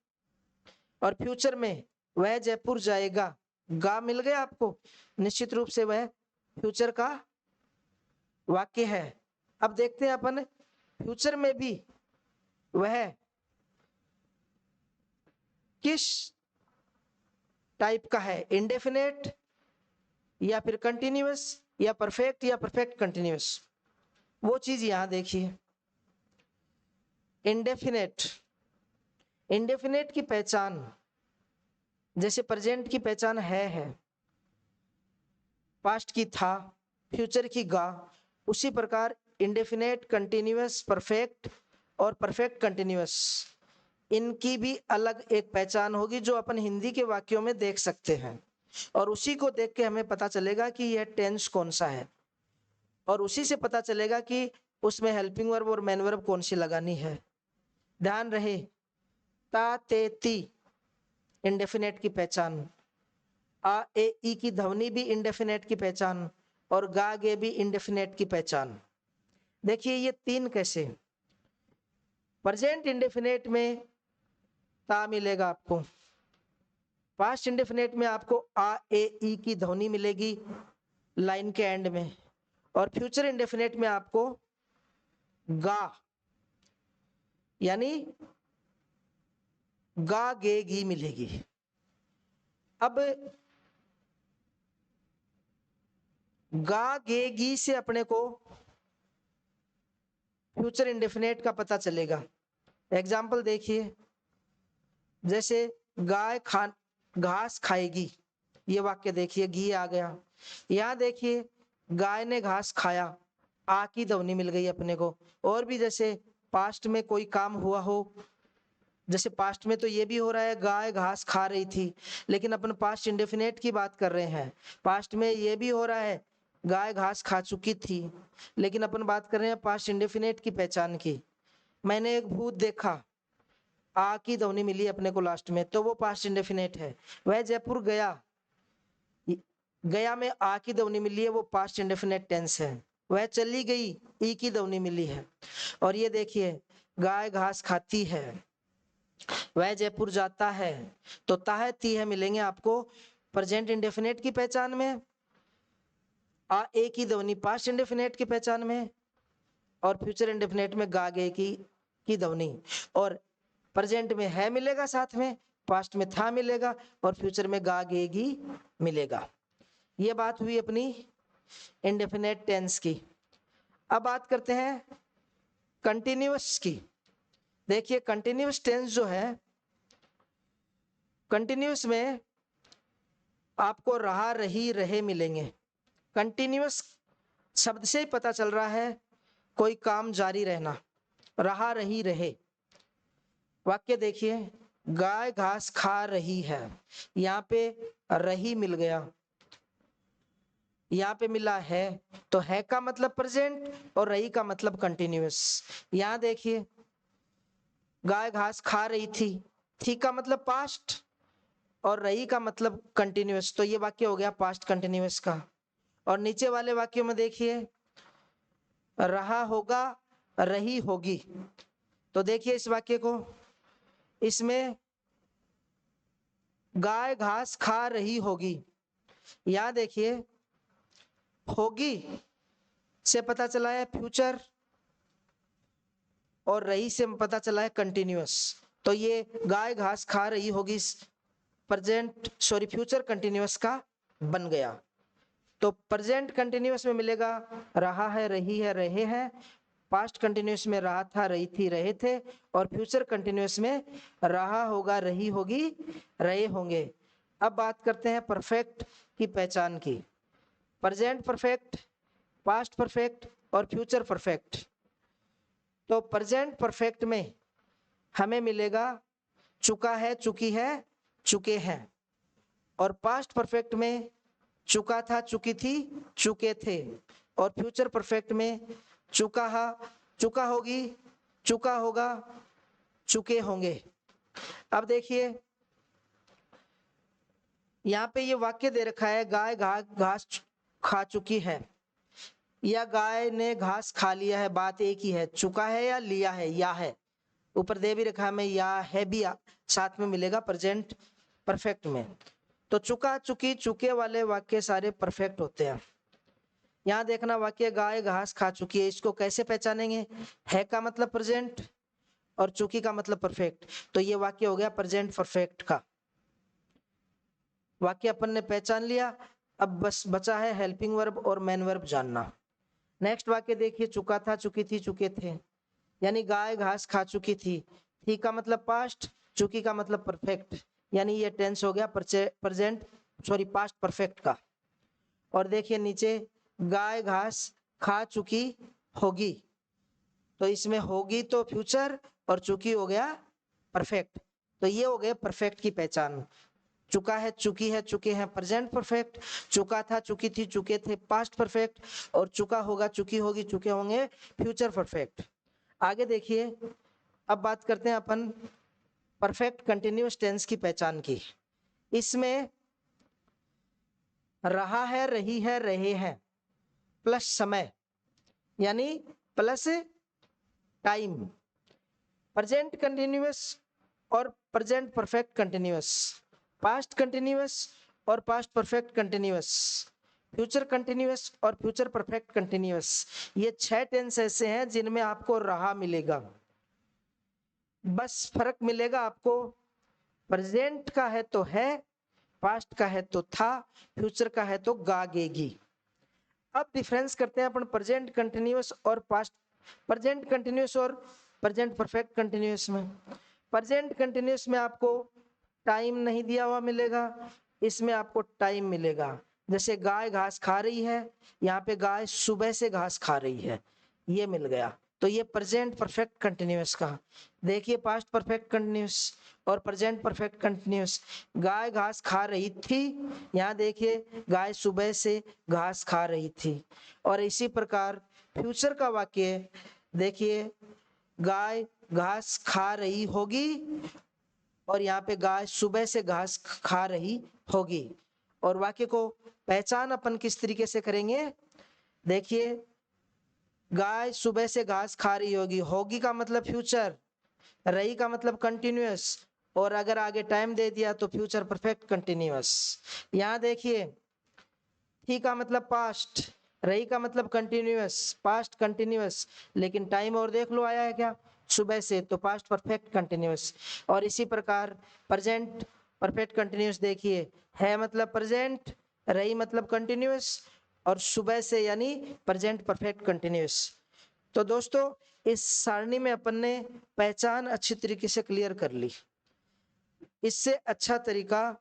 और फ्यूचर में वह जयपुर जाएगा, गा मिल गया आपको, निश्चित रूप से वह फ्यूचर का वाक्य है। अब देखते हैं अपन फ्यूचर में भी वह किस टाइप का है, इंडेफिनेट या फिर कंटिन्यूअस, या परफेक्ट, या परफेक्ट कंटिन्यूअस, वो चीज यहां देखिए। इंडेफिनेट, इंडेफिनेट की पहचान जैसे प्रेजेंट की पहचान है, पास्ट की था, फ्यूचर की गा, उसी प्रकार इंडेफिनेट, कंटिन्यूअस, परफेक्ट और परफेक्ट कंटिन्यूअस, इनकी भी अलग एक पहचान होगी जो अपन हिंदी के वाक्यों में देख सकते हैं। और उसी को देख के हमें पता चलेगा कि यह टेंस कौन सा है, और उसी से पता चलेगा कि उसमें हेल्पिंग वर्ब और मैन वर्ब कौन सी लगानी है। ध्यान रहे, ता ते ती इंडेफिनेट की पहचान, आ ए ई की ध्वनि भी इंडेफिनेट की पहचान, और गा गे भी इंडेफिनेट की पहचान। देखिए ये 3 कैसे। प्रेजेंट इंडेफिनेट में ता मिलेगा आपको, पास्ट इंडेफिनेट में आपको आ ए ई की ध्वनि मिलेगी लाइन के एंड में, और फ्यूचर इंडेफिनेट में आपको गा यानी गा गे गी मिलेगी। अब गा गे गी से अपने को फ्यूचर इंडेफिनेट का पता चलेगा। एग्जाम्पल देखिए, जैसे गाय घास खाएगी, ये वाक्य देखिए, घी आ गया। यहां देखिए गाय ने घास खाया, आ की ध्वनि मिल गई अपने को। और भी जैसे पास्ट में कोई काम हुआ हो, जैसे पास्ट में तो ये भी हो रहा है गाय घास खा रही थी, लेकिन अपन पास्ट इंडेफिनेट की बात कर रहे हैं। पास्ट में ये भी हो रहा है गाय घास खा चुकी थी, लेकिन अपन बात कर रहे हैं पास्ट इंडेफिनेट की पहचान की। मैंने एक भूत देखा, आ की ध्वनि मिली अपने को लास्ट में, तो वो पास्ट इंडेफिनेट है। वह जयपुर गया, गया में आ की ध्वनि मिली है, वो पास्ट इंडेफिनेट टेंस है। वह चली गई, ई की ध्वनि मिली है। और ये देखिए गाय घास खाती है, वह जयपुर जाता है, तो ताह ती है मिलेंगे आपको प्रेजेंट इंडेफिनेट की पहचान में, आ ए की ध्वनि पास्ट इंडेफिनेट की पहचान में, और फ्यूचर इंडेफिनेट में गा गे की ध्वनि। और प्रेजेंट में है मिलेगा साथ में, पास्ट में था मिलेगा, और फ्यूचर में गा गे गी मिलेगा। ये बात हुई अपनी इंडेफिनेट टेंस की। अब बात करते हैं कंटिन्यूअस की। देखिए कंटिन्यूअस टेंस जो है, कंटिन्यूअस में आपको रहा रही रहे मिलेंगे। कंटिन्यूअस शब्द से ही पता चल रहा है कोई काम जारी रहना, रहा रही रहे। वाक्य देखिए, गाय घास खा रही है, यहाँ पे रही मिल गया, यहाँ पे मिला है, तो है का मतलब प्रेजेंट और रही का मतलब कंटिन्यूअस। यहाँ देखिए गाय घास खा रही थी का मतलब पास्ट और रही का मतलब कंटिन्यूअस, तो ये वाक्य हो गया पास्ट कंटिन्यूअस का। और नीचे वाले वाक्यों में देखिए रहा होगा, रही होगी, तो देखिए इस वाक्य को, इसमें गाय घास खा रही होगी, यहां देखिए होगी से पता चला है फ्यूचर और रही से पता चला है कंटिन्यूअस, तो ये गाय घास खा रही होगी फ्यूचर कंटिन्यूअस का बन गया। तो प्रेजेंट कंटिन्यूअस में मिलेगा रहा है, रही है, रहे हैं। पास्ट कंटिन्यूअस में रहा था, रही थी, रहे थे। और फ्यूचर कंटिन्यूअस में रहा होगा, रही होगी, रहे होंगे। अब बात करते हैं परफेक्ट की पहचान की। प्रेजेंट परफेक्ट, पास्ट परफेक्ट और फ्यूचर परफेक्ट। तो प्रेजेंट परफेक्ट में हमें मिलेगा चुका है, चुकी है, चुके हैं। और पास्ट परफेक्ट में चुका था, चुकी थी, चुके थे। और फ्यूचर परफेक्ट में चुका होगी, चुका होगा, चुके होंगे। अब देखिए यहाँ पे ये वाक्य दे रखा है गाय घास खा चुकी है या गाय ने घास खा लिया है, बात एक ही है, चुका है या लिया है, या है। ऊपर दे भी रखा है या है भी साथ में मिलेगा प्रेजेंट परफेक्ट में। तो चुका, चुकी, चुके वाले वाक्य सारे परफेक्ट होते हैं। यहाँ देखना वाक्य गाय घास खा चुकी है, इसको कैसे पहचानेंगे? है का मतलब प्रेजेंट और चुकी का मतलब परफेक्ट, तो ये वाक्य हो गया प्रेजेंट परफेक्ट का। वाक्य अपन ने पहचान लिया, अब बस बचा है हेल्पिंग वर्ब और मेन वर्ब जानना। नेक्स्ट वाक्य देखिए चुका था, चुकी थी, चुके थे, यानी गाय घास खा चुकी थी का मतलब पास्ट, चुकी का मतलब परफेक्ट, यानी ये टेंस हो गया पास्ट परफेक्ट का। और देखिए नीचे गाय घास खा चुकी होगी, तो इसमें होगी तो फ्यूचर और चुकी हो गया परफेक्ट, तो ये हो गए परफेक्ट की पहचान। चुका है, चुकी है, चुके हैं प्रेजेंट परफेक्ट, चुका था, चुकी थी, चुके थे पास्ट परफेक्ट, और चुका होगा, चुकी होगी, चुके होंगे फ्यूचर परफेक्ट। आगे देखिए अब बात करते हैं अपन परफेक्ट कंटिन्यूअस टेंस की पहचान की। इसमें रहा है, रही है, रहे हैं प्लस समय यानी प्लस टाइम, प्रेजेंट कंटिन्यूअस और present perfect continuous, past continuous और past perfect continuous, future continuous और फ्यूचर परफेक्ट कंटिन्यूअस। ये 6 टेंस ऐसे हैं जिनमें आपको रहा मिलेगा। बस फर्क मिलेगा आपको, प्रेजेंट का है तो है, पास्ट का है तो था, फ्यूचर का है तो गागेगी। अब डिफरेंस करते हैं अपन प्रेजेंट कंटिन्यूअस और पास्ट, प्रेजेंट कंटिन्यूअस और प्रेजेंट परफेक्ट कंटिन्यूअस में। प्रेजेंट कंटिन्यूअस में आपको टाइम नहीं दिया हुआ मिलेगा, इसमें आपको टाइम मिलेगा। जैसे गाय घास खा रही है, यहाँ पे गाय सुबह से घास खा रही है, ये मिल गया। तो ये प्रेजेंट परफेक्ट कंटिन्यूअस का। देखिए पास्ट परफेक्ट कंटिन्यूअस और प्रेजेंट परफेक्ट कंटिन्यूअस, गाय घास खा रही थी, यहाँ देखिए गाय सुबह से घास खा रही थी। और इसी प्रकार फ्यूचर का वाक्य देखिए गाय घास खा रही होगी और यहाँ पे गाय सुबह से घास खा रही होगी। और वाक्य को पहचान अपन किस तरीके से करेंगे, देखिए गाय सुबह से घास खा रही होगी का मतलब फ्यूचर, रही का मतलब कंटिन्यूअस, और अगर आगे टाइम दे दिया तो फ्यूचर परफेक्ट कंटिन्यूअस। यहाँ देखिए थी का मतलब पास्ट, रही का मतलब कंटिन्यूअस, पास्ट कंटिन्यूअस, लेकिन टाइम और देख लो आया है क्या, सुबह से, तो पास्ट परफेक्ट कंटिन्यूअस। और इसी प्रकार प्रेजेंट परफेक्ट कंटिन्यूअस देखिए है मतलब प्रेजेंट, रही मतलब कंटिन्यूअस, और सुबह से यानी प्रेजेंट परफेक्ट कंटिन्यूअस। तो दोस्तों इस सारणी में अपन ने पहचान अच्छी तरीके से क्लियर कर ली। इससे अच्छा तरीका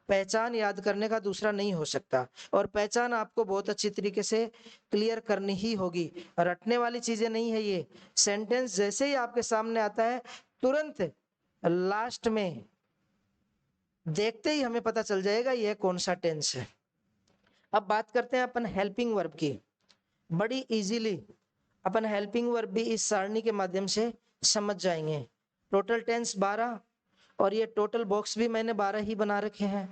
पहचान याद करने का दूसरा नहीं हो सकता, और पहचान आपको बहुत अच्छी तरीके से क्लियर करनी ही होगी, रटने वाली चीजें नहीं है ये। सेंटेंस जैसे ही आपके सामने आता है तुरंत लास्ट में देखते ही हमें पता चल जाएगा यह कौन सा टेंस है। अब बात करते हैं अपन हेल्पिंग वर्ब की। बड़ी इजीली अपन हेल्पिंग वर्ब भी इस सारणी के माध्यम से समझ जाएंगे। टोटल टेंस 12 और ये टोटल बॉक्स भी मैंने 12 ही बना रखे हैं।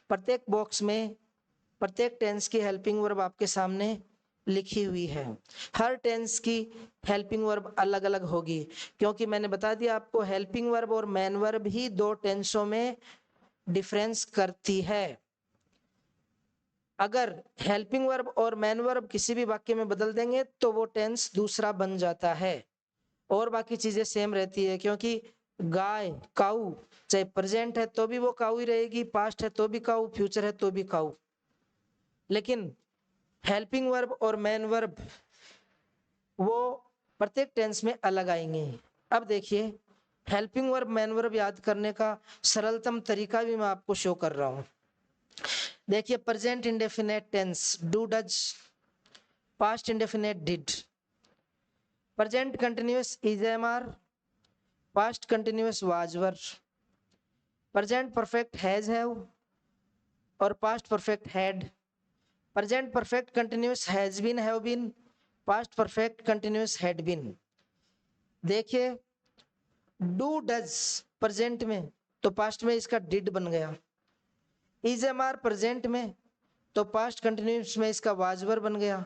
प्रत्येक बॉक्स में प्रत्येक टेंस की हेल्पिंग वर्ब आपके सामने लिखी हुई है। हर टेंस की हेल्पिंग वर्ब अलग अलग होगी, क्योंकि मैंने बता दिया आपको हेल्पिंग वर्ब और मेन वर्ब ही दो टेंसों में डिफरेंस करती है। अगर हेल्पिंग वर्ब और मेन वर्ब किसी भी वाक्य में बदल देंगे तो वो टेंस दूसरा बन जाता है, और बाकी चीजें सेम रहती है। क्योंकि गाय काऊ चाहे प्रेजेंट है तो भी वो काऊ ही रहेगी, पास्ट है तो भी काऊ, फ्यूचर है तो भी काऊ। लेकिन हेल्पिंग वर्ब और मेन वर्ब वो प्रत्येक टेंस में अलग आएंगे। अब देखिए हेल्पिंग वर्ब मेन वर्ब याद करने का सरलतम तरीका भी मैं आपको शो कर रहा हूं। देखिए present indefinite tense do does, past indefinite did, present continuous is am are, past continuous was were, present perfect has have और past perfect had, present perfect continuous has been have been, past perfect continuous had been. देखिए do does present में तो past में इसका did बन गया, is am are present में तो पास्ट कंटिन्यूअस में इसका वाजवर बन गया,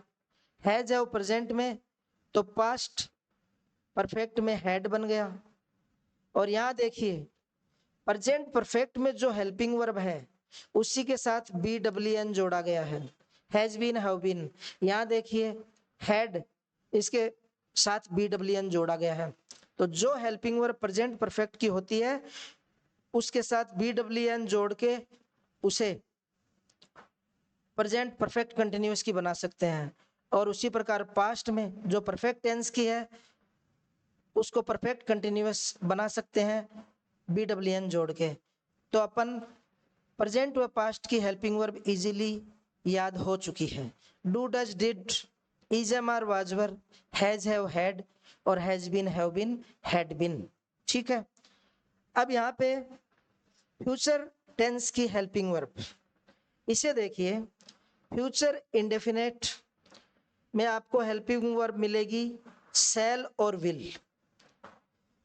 हैज हैव प्रेजेंट में तो पास्ट परफेक्ट में हैड बन गया। और यहां देखिए प्रेजेंट परफेक्ट में जो हेल्पिंग वर्ब है उसी के साथ बी डब्ल्यू एन जोड़ा गया है, हैज बीन हैव बीन। यहां देखिए हैड इसके साथ बी डब्ल्यू एन जोड़ा गया है, तो जो हेल्पिंग वर्ब प्रेजेंट परफेक्ट की होती है उसके साथ बी डब्ल्यू एन जोड़ के उसे प्रेजेंट परफेक्ट कंटिन्यूअस की बना सकते हैं। और उसी प्रकार पास्ट में जो परफेक्ट टेंस की है उसको परफेक्ट कंटिन्यूअस बना सकते हैं बी डब्ल्यू एन जोड़ के। तो अपन प्रेजेंट व पास्ट की हेल्पिंग वर्ब इजीली याद हो चुकी है। Do does did, is am are was were, has have had और has been have been had been. ठीक है, अब यहाँ पे फ्यूचर टेंस की हेल्पिंग वर्ब, इसे देखिए फ्यूचर इंडेफिनेट में आपको हेल्पिंग वर्ब मिलेगी शैल और विल।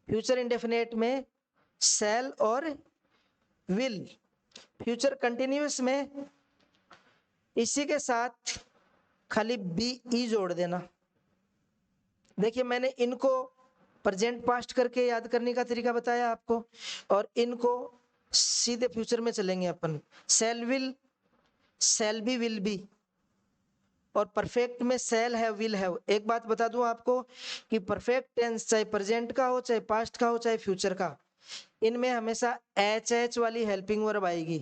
फ्यूचर इंडेफिनेट में शैल और विल। फ्यूचर कंटिन्यूअस में इसी के साथ खाली बी ई जोड़ देना। देखिए मैंने इनको प्रेजेंट पास्ट करके याद करने का तरीका बताया आपको, और इनको सीधे फ्यूचर में चलेंगे अपन। Shall will, shall be, will be, और परफेक्ट में शैल है विल है। एक बात बता दूं आपको कि परफेक्ट टेंस चाहे प्रेजेंट का हो, चाहे पास्ट का हो, चाहे फ्यूचर का, इनमें हमेशा एच एच वाली हेल्पिंग वर्ब आएगी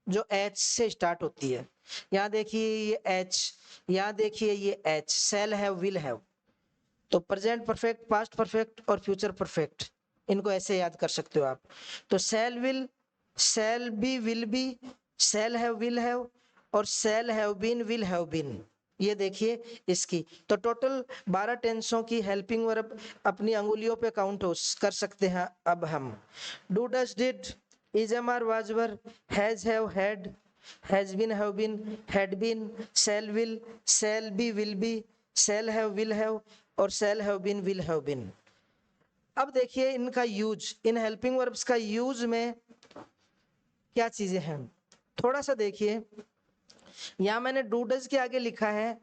जो एच से स्टार्ट होती है। यहाँ देखिए ये एच, यहाँ देखिए ये H, shall have will have. तो प्रेजेंट परफेक्ट, पास्ट परफेक्ट और फ्यूचर परफेक्ट, इनको ऐसे याद कर सकते हो आप। तो shall will, shall be, will be, shall have will have और shall have been, will have been. ये देखिए इसकी तो टोटल 12 टेंसों की हेल्पिंग वर्ब अपनी अंगुलियों पे काउंट कर सकते हैं। अब हम do does did, is am are was were, has have had, has been have been had been, shall will, shall be, will be, shall have will have और shall have been, will have been. अब देखिए इनका use, इन helping verbs का use में क्या चीजें हैं थोड़ा सा देखिए। यहां मैंने डू डज के आगे लिखा है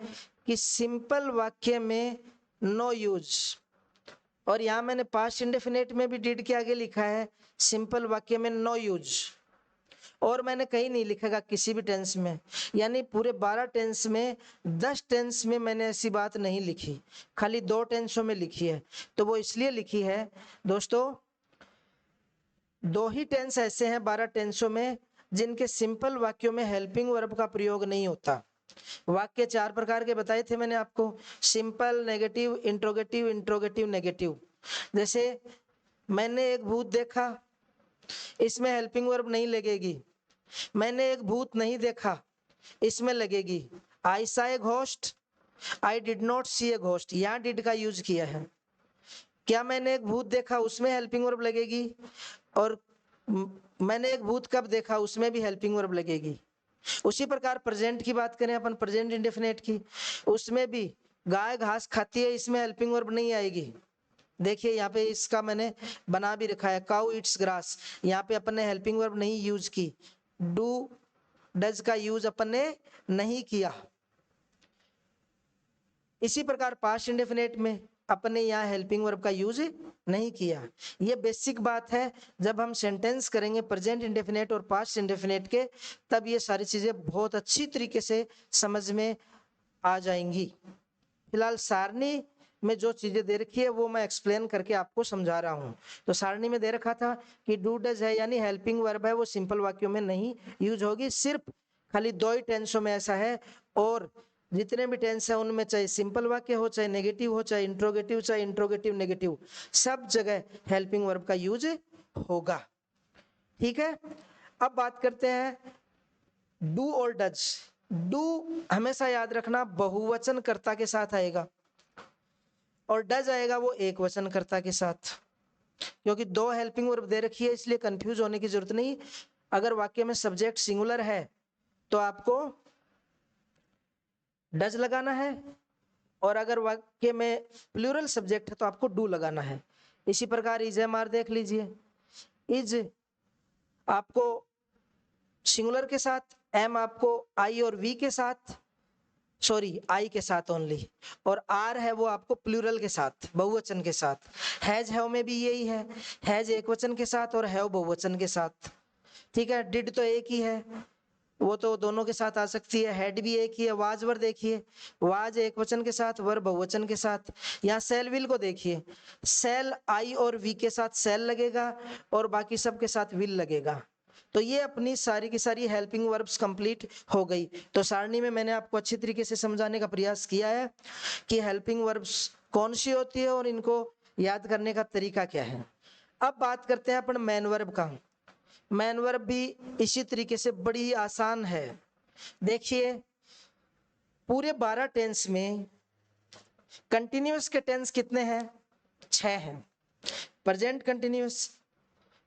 कि सिंपल वाक्य में नो यूज, और यहां मैंने पास्ट इंडेफिनेट में भी डिड के आगे लिखा है सिंपल वाक्य में नो यूज, और मैंने कहीं नहीं लिखेगा किसी भी टेंस में। यानी पूरे 12 टेंस में 10 टेंस में मैंने ऐसी बात नहीं लिखी, खाली 2 टेंसों में लिखी है। तो वो इसलिए लिखी है दोस्तों, 2 ही टेंस ऐसे हैं 12 टेंसों में जिनके सिंपल वाक्यों में हेल्पिंग वर्ब का प्रयोग नहीं होता। वाक्य 4 प्रकार के बताए थे मैंने आपको, simple, negative, interrogative, interrogative, negative. जैसे मैंने एक भूत देखा, इसमें हेल्पिंग वर्ब नहीं लगेगी। मैंने एक भूत नहीं देखा, इसमें लगेगी। I saw a ghost, I did not see a ghost, यहाँ डिड का यूज किया है। क्या मैंने एक भूत देखा, उसमें हेल्पिंग वर्ब लगेगी, और मैंने एक भूत कब देखा, उसमें भी हेल्पिंग वर्ब लगेगी। उसी प्रकार प्रेजेंट की बात करें अपन, प्रेजेंट इंडेफिनेट की, उसमें भी गाय घास खाती है, इसमें हेल्पिंग वर्ब नहीं आएगी। देखिए यहाँ पे इसका मैंने बना भी रखा है, काउ ईट्स ग्रास, यहाँ पे अपन ने हेल्पिंग वर्ब नहीं यूज की, डू डज का यूज अपन ने नहीं किया। इसी प्रकार पास्ट इंडेफिनेट में अपन ने यहाँ हेल्पिंग वर्ब का यूज नहीं किया। ये बेसिक बात है, जब हम सेंटेंस करेंगे प्रेजेंट इंडेफिनेट और पास्ट इंडेफिनेट के, तब ये सारी चीजें बहुत अच्छी तरीके से समझ में आ जाएंगी। फिलहाल सारणी में जो चीजें दे रखी है वो मैं एक्सप्लेन करके आपको समझा रहा हूँ। तो सारणी में दे रखा था कि डू डज है यानी हेल्पिंग वर्ब है, वो सिंपल वाक्यों में नहीं यूज होगी, सिर्फ खाली 2 ही टेंसों में ऐसा है, और जितने भी टेंस है उनमें चाहे सिंपल वाक्य हो, चाहे नेगेटिव हो, चाहे इंट्रोगेटिव नेगेटिव, सब जगह हेल्पिंग वर्ब का यूज होगा। ठीक है, अब बात करते हैं डू और डज। डू हमेशा याद रखना बहुवचन कर्ता के साथ आएगा, और डज आएगा वो एक वचन कर्ता के साथ, क्योंकि 2 हेल्पिंग वर्ब दे रखी है, इसलिए कंफ्यूज होने की जरूरत नहीं। अगर वाक्य में सब्जेक्ट सिंगुलर है तो आपको डज लगाना है, और अगर वाक्य में प्लूरल सब्जेक्ट है तो आपको डू लगाना है। इसी प्रकार इज एम आर देख लीजिए, इज आपको सिंगुलर के साथ, एम आपको आई और वी के साथ, सॉरी आई के साथ ओनली, और आर है वो आपको प्लूरल के साथ, बहुवचन के साथ। हैज हैव में भी यही है, हैज एक वचन के साथ और हैव बहुवचन के साथ। ठीक है, डिड तो एक ही है, वो तो दोनों के साथ आ सकती है, हेड भी एक ही है। वाज वर देखिए, वाज एक वचन के साथ, वर बहुवचन के साथ। यहाँ सेल विल को देखिए, सेल आई और वी के साथ सेल लगेगा और बाकी सब के साथ विल लगेगा। तो ये अपनी सारी की सारी हेल्पिंग वर्ब्स कंप्लीट हो गई। तो सारणी में मैंने आपको अच्छी तरीके से समझाने का प्रयास किया है कि हेल्पिंग वर्ब्स कौन सी होती है और इनको याद करने का तरीका क्या है। अब बात करते हैं अपन मैन वर्ब का। मैन वर्ब भी इसी तरीके से बड़ी ही आसान है। देखिए पूरे 12 टेंस में कंटिन्यूअस के टेंस कितने हैं? 6 हैं। Present continuous,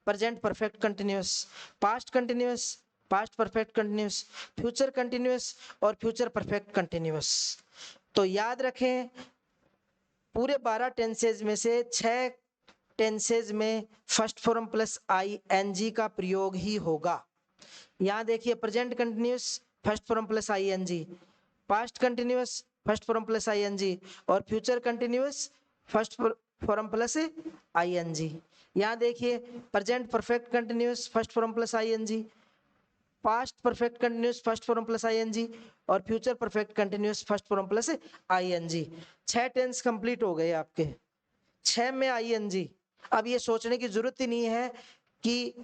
present perfect continuous, past continuous, past perfect continuous, future continuous और फ्यूचर परफेक्ट कंटिन्यूअस। तो याद रखें पूरे 12 टेंसेज में से 6 टेंसेज में first form plus I N G का प्रयोग ही होगा। यहाँ देखिए present continuous first form plus I N G, past continuous first form plus I N G, और future continuous first form plus I N G. यहाँ देखिए present perfect continuous first form plus I N G, past perfect continuous first form plus I N G, और future perfect continuous first form plus I N ji. 6 tense complete हो गए आपके, 6 में आई N जी। अब ये सोचने की जरूरत ही नहीं है कि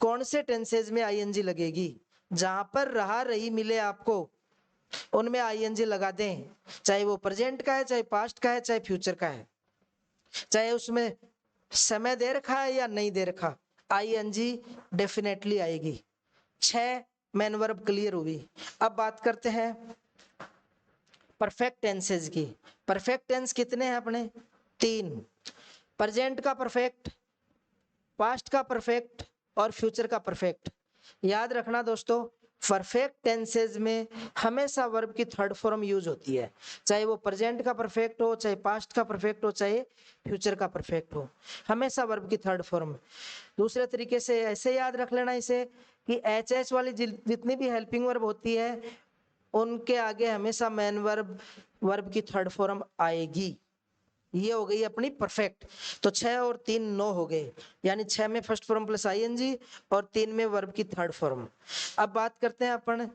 कौन से टेंसेज में आईएनजी लगेगी, जहां पर रहा रही मिले आपको उनमें आईएनजी लगा दें, चाहे वो प्रेजेंट का है, चाहे पास्ट का है, चाहे फ्यूचर का है, चाहे उसमें समय दे रखा है या नहीं दे रखा, आईएनजी डेफिनेटली आएगी। 6 मैन वर्ब क्लियर हुई। अब बात करते हैं परफेक्ट टेंसेज की। परफेक्ट टेंस कितने हैं अपने? 3, प्रेजेंट का परफेक्ट, पास्ट का परफेक्ट और फ्यूचर का परफेक्ट। याद रखना दोस्तों परफेक्ट टेंसेज में हमेशा वर्ब की थर्ड फॉर्म यूज होती है, चाहे वो प्रेजेंट का परफेक्ट हो, चाहे पास्ट का परफेक्ट हो, चाहे फ्यूचर का परफेक्ट हो, हमेशा वर्ब की थर्ड फॉर्म। दूसरे तरीके से ऐसे याद रख लेना इसे कि एच एच वाली जितनी भी हेल्पिंग वर्ब होती है उनके आगे हमेशा मैन वर्ब की थर्ड फॉर्म आएगी। ये हो गई अपनी परफेक्ट। तो 6 और 3 9 हो गए, यानी 6 में फर्स्ट फॉर्म प्लस आईएनजी और 3 में वर्ब की थर्ड फॉर्म। अब बात करते हैं अपन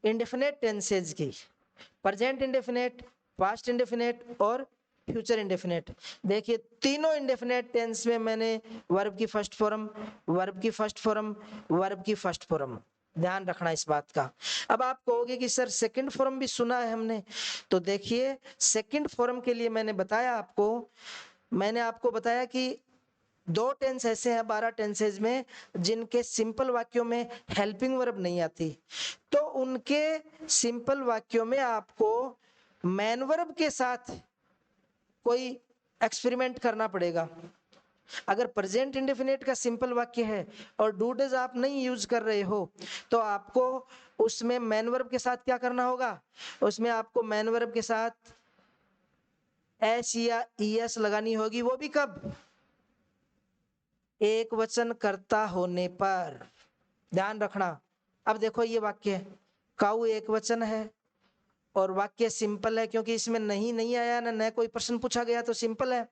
इंडेफिनेट टेंसेज की। प्रेजेंट इंडेफिनेट, पास्ट इंडेफिनेट और फ्यूचर इंडेफिनेट। देखिए तीनों इंडेफिनेट टेंस में मैंने वर्ब की फर्स्ट फॉर्म, वर्ब की फर्स्ट फॉर्म, वर्ब की फर्स्ट फॉर्म, ध्यान रखना इस बात का। अब आप कहोगे कि सर सेकंड फॉर्म भी सुना है हमने, तो देखिए सेकंड फॉर्म के लिए मैंने आपको बताया कि 2 टेंस ऐसे हैं 12 टेंसेज में जिनके सिंपल वाक्यों में हेल्पिंग वर्ब नहीं आती, तो उनके सिंपल वाक्यों में आपको मैन वर्ब के साथ कोई एक्सपेरिमेंट करना पड़ेगा। अगर प्रेजेंट इंडेफिनिट का सिंपल वाक्य है और डू डज आप नहीं यूज कर रहे हो तो आपको उसमें मैन वर्ब के साथ क्या करना होगा, उसमें आपको मैन वर्ब के साथ एस या ईएस लगानी होगी, वो भी कब, एक वचन कर्ता होने पर। ध्यान रखना। अब देखो ये वाक्य काऊ एक वचन है और वाक्य सिंपल है, क्योंकि इसमें नहीं आया ना न कोई प्रश्न पूछा गया, तो सिंपल है।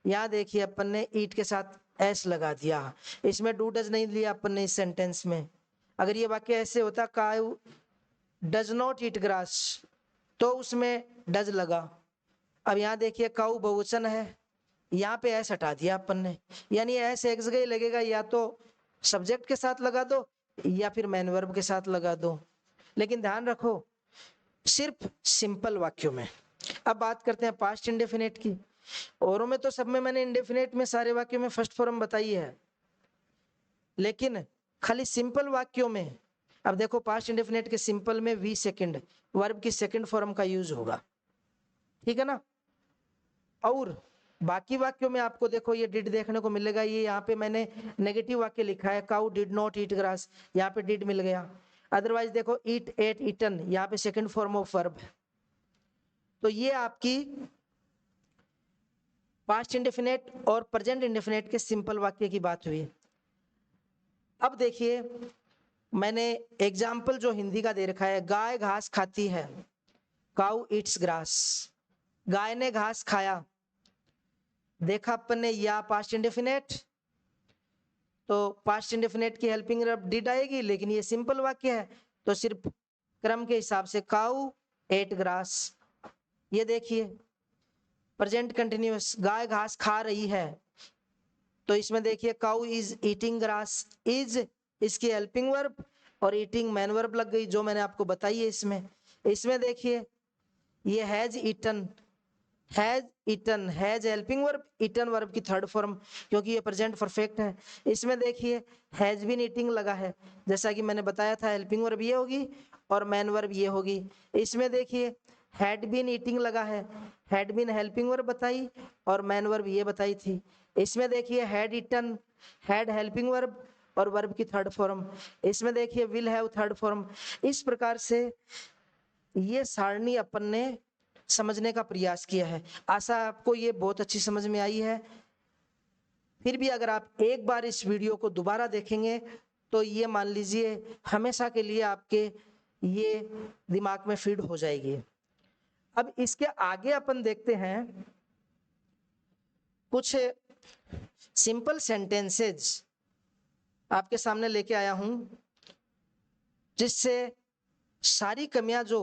यहाँ देखिए अपन ने ईट के साथ एस लगा दिया, इसमें डू डज नहीं लिया अपन ने इस सेंटेंस में। अगर ये वाक्य ऐसे होता काऊ डज नॉट ईट ग्रास तो उसमें डज लगा। अब यहाँ देखिए काऊ बहुवचन है, यहाँ पे एस हटा दिया अपन ने, यानी एस एक जगह ही लगेगा, या तो सब्जेक्ट के साथ लगा दो या फिर मैन वर्ब के साथ लगा दो। लेकिन ध्यान रखो सिर्फ सिंपल वाक्यों में। अब बात करते हैं पास्ट इंडेफिनेट की। औरों में तो सब में मैंने इंडेफिनेट में सारे वाक्यों में फर्स्ट फॉर्म बताई है, लेकिन खाली सिंपल वाक्यों में अब देखो पास्ट इंडेफिनेट के सिंपल में वी सेकंड वर्ब की सेकंड फॉर्म का यूज होगा, ठीक है ना। और बाकी वाक्यों में आपको देखो ये डिड देखने को मिलेगा, ये यहाँ पे मैंने नेगेटिव वाक्य लिखा है cow did not eat grass, यहाँ पे डिड मिल गया। अदरवाइज देखो ईट एट ईटन, यहाँ पे सेकंड फॉर्म ऑफ वर्ब है। तो ये आपकी पास्ट इंडेफिनेट और प्रेजेंट इंडेफिनेट के सिंपल वाक्य की बात हुई। अब देखिए मैंने एग्जाम्पल जो हिंदी का दे रखा है, गाय घास खाती है, काउ ईट्स ग्रास, गाय ने घास खाया। देखा अपन ने या पास्ट इंडेफिनेट, तो पास्ट इंडेफिनेट की हेल्पिंग वर्ब डिड आएगी, लेकिन ये सिंपल वाक्य है तो सिर्फ क्रम के हिसाब से काउ एट ग्रास। ये देखिए प्रेजेंट कंटिन्यूअस गाय घास खा रही है, तो इसमें देखिए cow is eating grass, is इसकी हेल्पिंग वर्ब और ईटिंग मैन वर्ब लग गई जो मैंने आपको बताई है। इसमें देखिए ये has eaten, has eaten, has helping verb, eaten verb की थर्ड फॉर्म, क्योंकि ये प्रेजेंट परफेक्ट है। इसमें देखिए हैज बीन ईटिंग लगा है, जैसा कि मैंने बताया था हेल्पिंग वर्ब ये होगी और मैन वर्ब ये होगी। इसमें देखिए हैड बीन ईटिंग लगा है, हैड बीन हेल्पिंग वर्ब बताई और मैन वर्ब ये बताई थी। इसमें देखिए had eaten, had helping verb और वर्ब की थर्ड फॉर्म। इसमें देखिए विल हैव थर्ड फॉर्म। इस प्रकार से ये सारणी अपन ने समझने का प्रयास किया है। आशा आपको ये बहुत अच्छी समझ में आई है। फिर भी अगर आप एक बार इस वीडियो को दोबारा देखेंगे तो ये मान लीजिए हमेशा के लिए आपके ये दिमाग में फीड हो जाएगी। अब इसके आगे अपन देखते हैं कुछ सिंपल सेंटेंसेज आपके सामने लेके आया हूं, जिससे सारी कमियां जो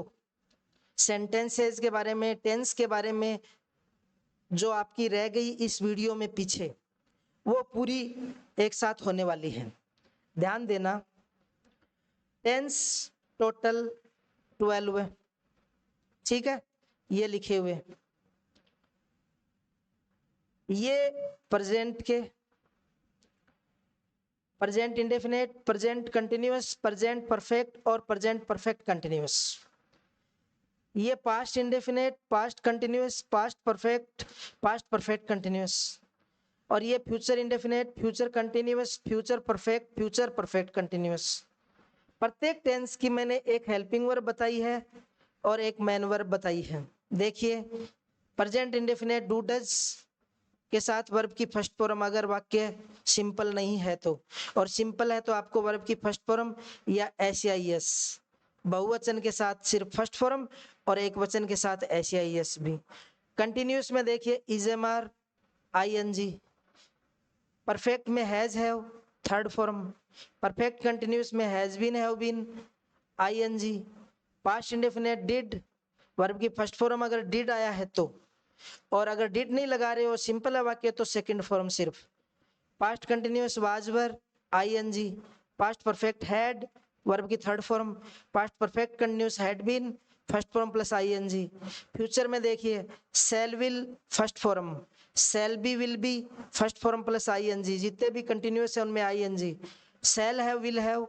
सेंटेंसेज के बारे में, टेंस के बारे में जो आपकी रह गई इस वीडियो में पीछे, वो पूरी एक साथ होने वाली है। ध्यान देना। टेंस टोटल 12 है, ठीक है, ये लिखे हुए। ये प्रेजेंट के present indefinite, present continuous, present perfect और प्रेजेंट परफेक्ट कंटिन्यूअस। ये past indefinite, past continuous, past perfect continuous. और ये future indefinite, future continuous, future perfect continuous. प्रत्येक टेंस की मैंने एक हेल्पिंग वर्ब बताई है और एक मैन वर्ब बताई है। देखिए प्रेजेंट इंडेफिनेट डू डज के साथ वर्ब की फर्स्ट फॉर्म अगर वाक्य सिंपल नहीं है तो, और सिंपल है तो आपको वर्ब की फर्स्ट फॉर्म या एस या एस, बहुवचन के साथ सिर्फ फर्स्ट फॉर्म और एक वचन के साथ एस या एस भी। कंटिन्यूअस में देखिए is am are I N G, perfect में has have third form, perfect continuous में has been have been I N G. Past indefinite did, verb की फर्स्ट फॉर्म अगर डिड आया है तो, और अगर डिड नहीं लगा रहे हो सिंपल है वाक्य तो सेकंड फॉर्म सिर्फ। Past continuous was were I N G, past perfect had verb की third form, past perfect continuous had been first form plus I N G. Future में देखिए shall will first form, shall be will be first form plus I N G, जितने भी continuous है उनमें I N G. Shall have will have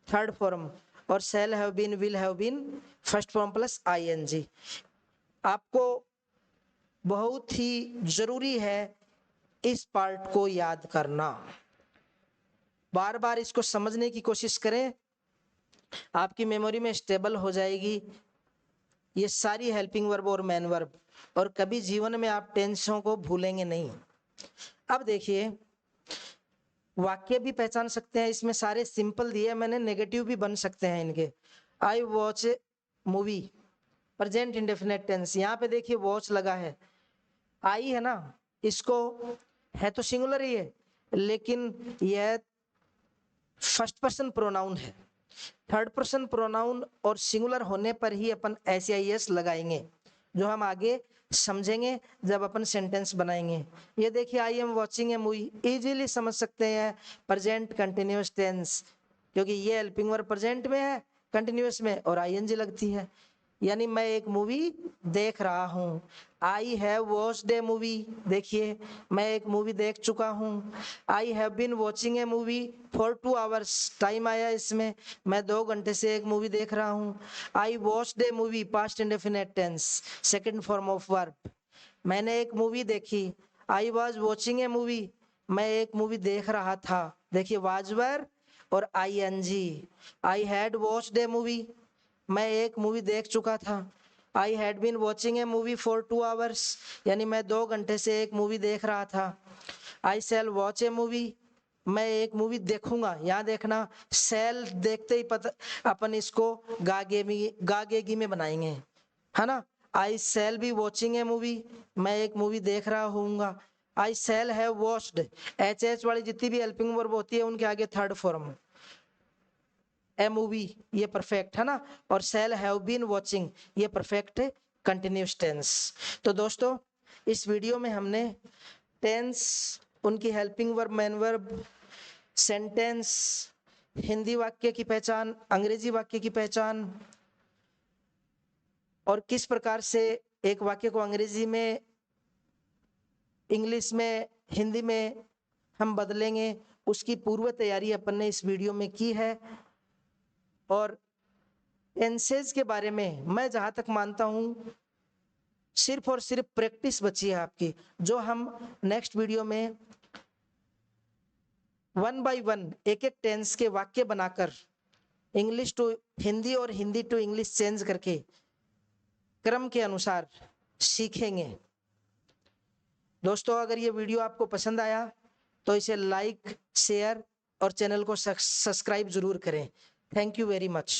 third form और shall have been will have been first form plus I N G. आपको बहुत ही जरूरी है इस पार्ट को याद करना, बार बार इसको समझने की कोशिश करें, आपकी मेमोरी में स्टेबल हो जाएगी ये सारी हेल्पिंग वर्ब और मेन वर्ब, और कभी जीवन में आप टेंसों को भूलेंगे नहीं। अब देखिए, वाक्य भी पहचान सकते हैं, इसमें सारे सिंपल दिए मैंने, नेगेटिव भी बन सकते हैं इनके। I watch movie, present indefinite tense, यहाँ पे देखिए वॉच लगा है, आई है ना, इसको है तो सिंगुलर ही है, लेकिन यह फर्स्ट पर्सन प्रोनाउन है। थर्ड पर्सन प्रोनाउन और सिंगुलर होने पर ही अपन एस लगाएंगे, जो हम आगे समझेंगे जब अपन सेंटेंस बनाएंगे। ये देखिए, I am watching a movie, easily समझ सकते हैं प्रेजेंट कंटिन्यूअस टेंस, क्योंकि ये हेल्पिंग वर्ब प्रेजेंट में है, कंटिन्यूअस में, और आईएनजी लगती है, यानी मैं एक मूवी देख रहा हूँ। I have watched a movie, देखिए मैं एक मूवी देख चुका हूँ। I have been watching a movie for 2 hours, time आया इसमें, मैं 2 घंटे से एक मूवी देख रहा हूँ। I watched a movie, past indefinite tense, second form of verb, मैंने एक मूवी देखी। I was watching a movie, मैं एक मूवी देख रहा था, देखिए वाज वर और ING. I had watched a movie, मैं एक मूवी देख चुका था। I had been watching a movie for 2 hours, यानी मैं 2 घंटे से एक मूवी देख रहा था। आई शैल वॉच ए मूवी, मैं एक मूवी देखूंगा, यहाँ देखना शैल देखते ही पता अपन इसको गागेगी में बनाएंगे, है ना। I shall be watching a movie, मैं एक मूवी देख रहा हूँगा। I shall have watched, H वाली जितनी भी हेल्पिंग वर्ब होती है उनके आगे थर्ड फॉर्म ए मूवी, ये परफेक्ट है ना, और शैल हैव बीन वॉचिंग, ये परफेक्ट कंटिन्यूअस टेंस। तो दोस्तों, इस वीडियो में हमने टेंस, उनकी helping verb, main verb, sentence, Hindi वाक्य की पहचान, अंग्रेजी वाक्य की पहचान, और किस प्रकार से एक वाक्य को अंग्रेजी में, इंग्लिश में, हिंदी में हम बदलेंगे, उसकी पूर्व तैयारी अपन ने इस वीडियो में की है। और टेंसेज के बारे में मैं जहां तक मानता हूं, सिर्फ और सिर्फ प्रैक्टिस बची है आपकी, जो हम नेक्स्ट वीडियो में 1 बाय 1 एक एक टेंस के वाक्य बनाकर इंग्लिश टू हिंदी और हिंदी टू इंग्लिश चेंज करके क्रम के अनुसार सीखेंगे। दोस्तों, अगर ये वीडियो आपको पसंद आया तो इसे लाइक, शेयर और चैनल को सब्सक्राइब जरूर करें। Thank you very much.